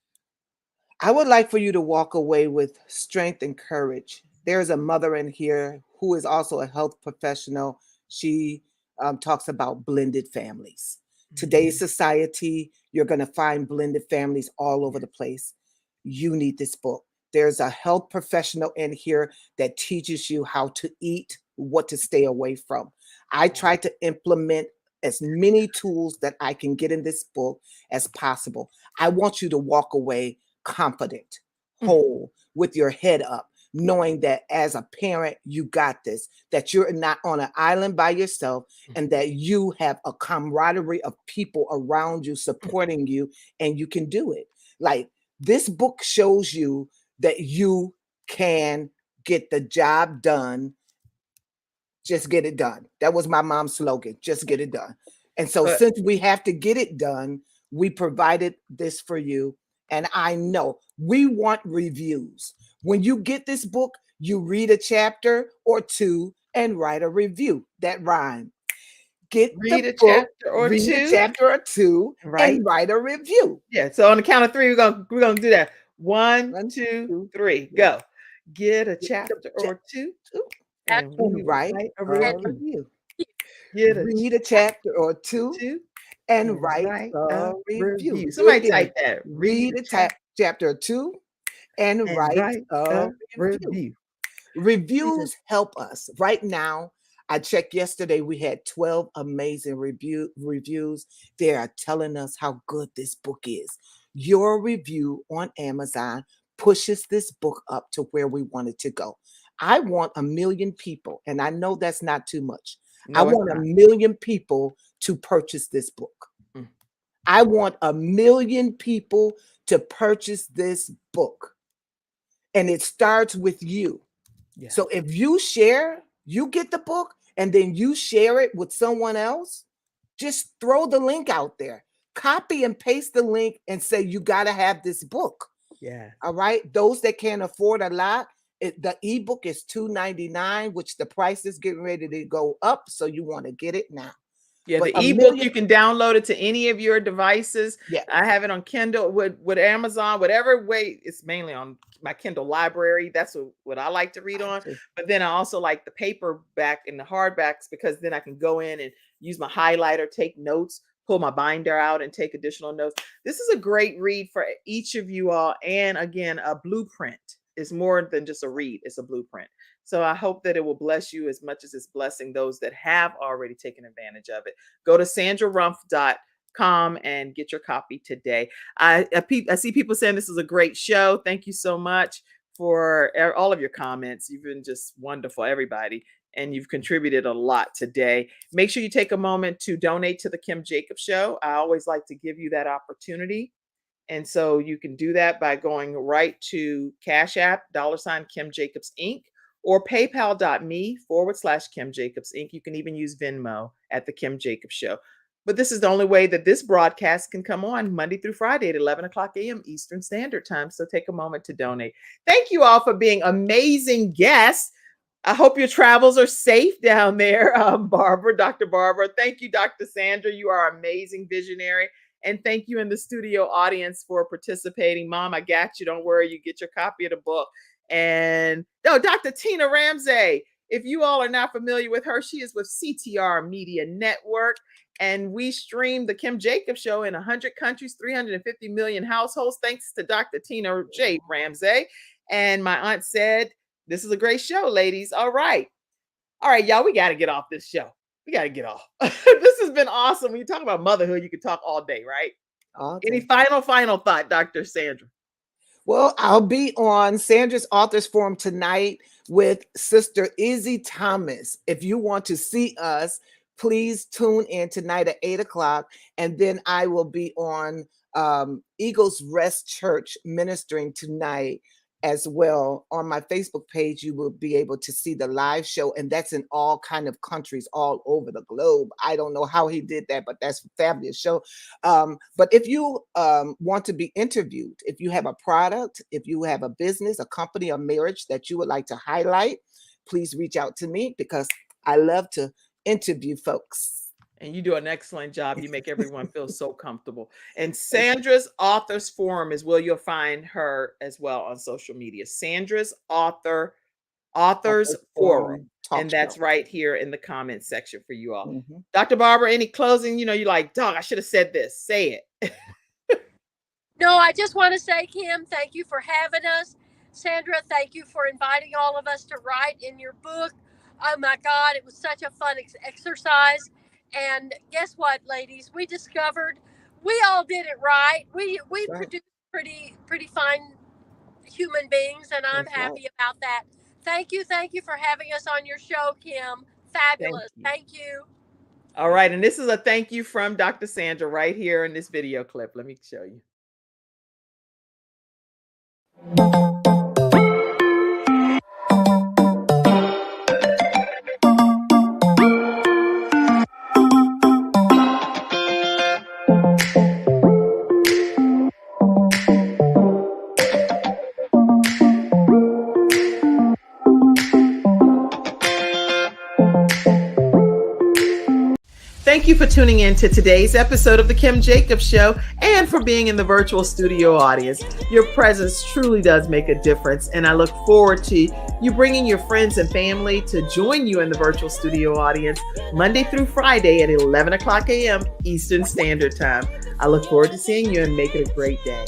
I would like for you to walk away with strength and courage. There's a mother in here who is also a health professional. She talks about blended families. Today's society, you're going to find blended families all over the place. You need this book. There's a health professional in here that teaches you how to eat, what to stay away from. I try to implement as many tools that I can get in this book as possible. I want you to walk away confident, whole, with your head up, knowing that as a parent, you got this, that you're not on an island by yourself, and that you have a camaraderie of people around you supporting you, and you can do it. Like, this book shows you that you can get the job done. Just get it done. That was my mom's slogan, just get it done. And so But since we have to get it done, we provided this for you. And I know we want reviews. When you get this book, you read a chapter or two and write a review that rhyme. Get read the a book, chapter or read a two, chapter or two, right? and write a review. Yeah. So on the count of three, we're gonna do that. One, One, two, two, three, three. go. Get a Get the chapter chapter or two, and Chapter we and will write write a a and review. review. Get a Read a chapter or two two, and and write write a a review. review. Do it Somebody again. type that. Read a chapter or two and and write write a a review. review. Reviews help us. Right now, I checked yesterday, we had 12 amazing reviews. They are telling us how good this book is. Your review on Amazon pushes this book up to where we want it to go. I want 1 million people, and I know that's not too much. I No, it's want 1 not. million people to purchase this book. Mm. I want 1 million people to purchase this book. And it starts with you. Yes. So if you share, you get the book, and then you share it with someone else, just throw the link out there. Copy and paste the link and say, you got to have this book. Yes. All right. Those that can't afford a lot, the ebook is $2.99, which the price is getting ready to go up. So you want to get it now. Yeah, But the 1 ebook, million, you can download it to any of your devices. yeah, I have it on Kindle with Amazon, whatever way. It's mainly on my Kindle library. That's what I like to read on. But then I also like the paperback and the hardbacks, because then I can go in and use my highlighter, take notes, pull my binder out and take additional notes. This is a great read for each of you all. And again, a blueprint is more than just a read, it's a blueprint. So I hope that it will bless you as much as it's blessing those that have already taken advantage of it. Go to sandrarumpf.com and get your copy today. I see people saying this is a great show. Thank you so much for all of your comments. You've been just wonderful, everybody, and you've contributed a lot today. Make sure you take a moment to donate to the Kim Jacobs Show. I always like to give you that opportunity. And so you can do that by going right to Cash App, $ Kim Jacobs Inc., or paypal.me/Kim Jacobs Inc. You can even use Venmo at The Kim Jacobs Show. But this is the only way that this broadcast can come on Monday through Friday at 11 o'clock a.m. Eastern Standard Time. So take a moment to donate. Thank you all for being amazing guests. I hope your travels are safe down there, Barbara, Dr. Barbara. Thank you, Dr. Sandra. You are amazing visionary. And thank you in the studio audience for participating. Mom, I got you. Don't worry. You get your copy of the book. And Dr. Tina Ramsey, if you all are not familiar with her, she is with CTR Media Network. And we stream the Kim Jacobs Show in 100 countries, 350 million households, thanks to Dr. Tina J. Ramsey. And my aunt said, this is a great show, ladies. All right, y'all, we got to get off this show. We got to get off. This has been awesome. When you talk about motherhood, you can talk all day, right? Okay. Any final thought, Dr. Sandra? Well, I'll be on Sandra's Authors Forum tonight with Sister Izzy Thomas. If you want to see us, please tune in tonight at 8 o'clock. And then I will be on Eagles Rest Church ministering tonight as well. On my Facebook page, you will be able to see the live show, and that's in all kind of countries all over the globe. I don't know how he did that, but that's a fabulous show. But if you want to be interviewed, if you have a product, if you have a business, a company, a marriage that you would like to highlight, please reach out to me, because I love to interview folks. And you do an excellent job. You make everyone feel so comfortable. And Sandra's Authors Forum is where you'll find her as well on social media. Sandra's Authors Forum. And that's right here in the comments section for you all. Mm-hmm. Dr. Barbara, any closing? You're like, dog, I should have said this. Say it. No, I just want to say, Kim, thank you for having us. Sandra, thank you for inviting all of us to write in your book. Oh my God, it was such a fun exercise. And guess what, ladies? We discovered we all did it right. We right. Produced pretty fine human beings, and I'm happy about that. Thank you for having us on your show, Kim. Fabulous. Thank you. All right, and this is a thank you from Dr. Sandra right here in this video clip. Let me show you. Thank you for tuning in to today's episode of The Kim Jacobs Show and for being in the virtual studio audience. Your presence truly does make a difference, and I look forward to you bringing your friends and family to join you in the virtual studio audience Monday through Friday at 11 o'clock a.m. Eastern Standard Time. I look forward to seeing you and make it a great day.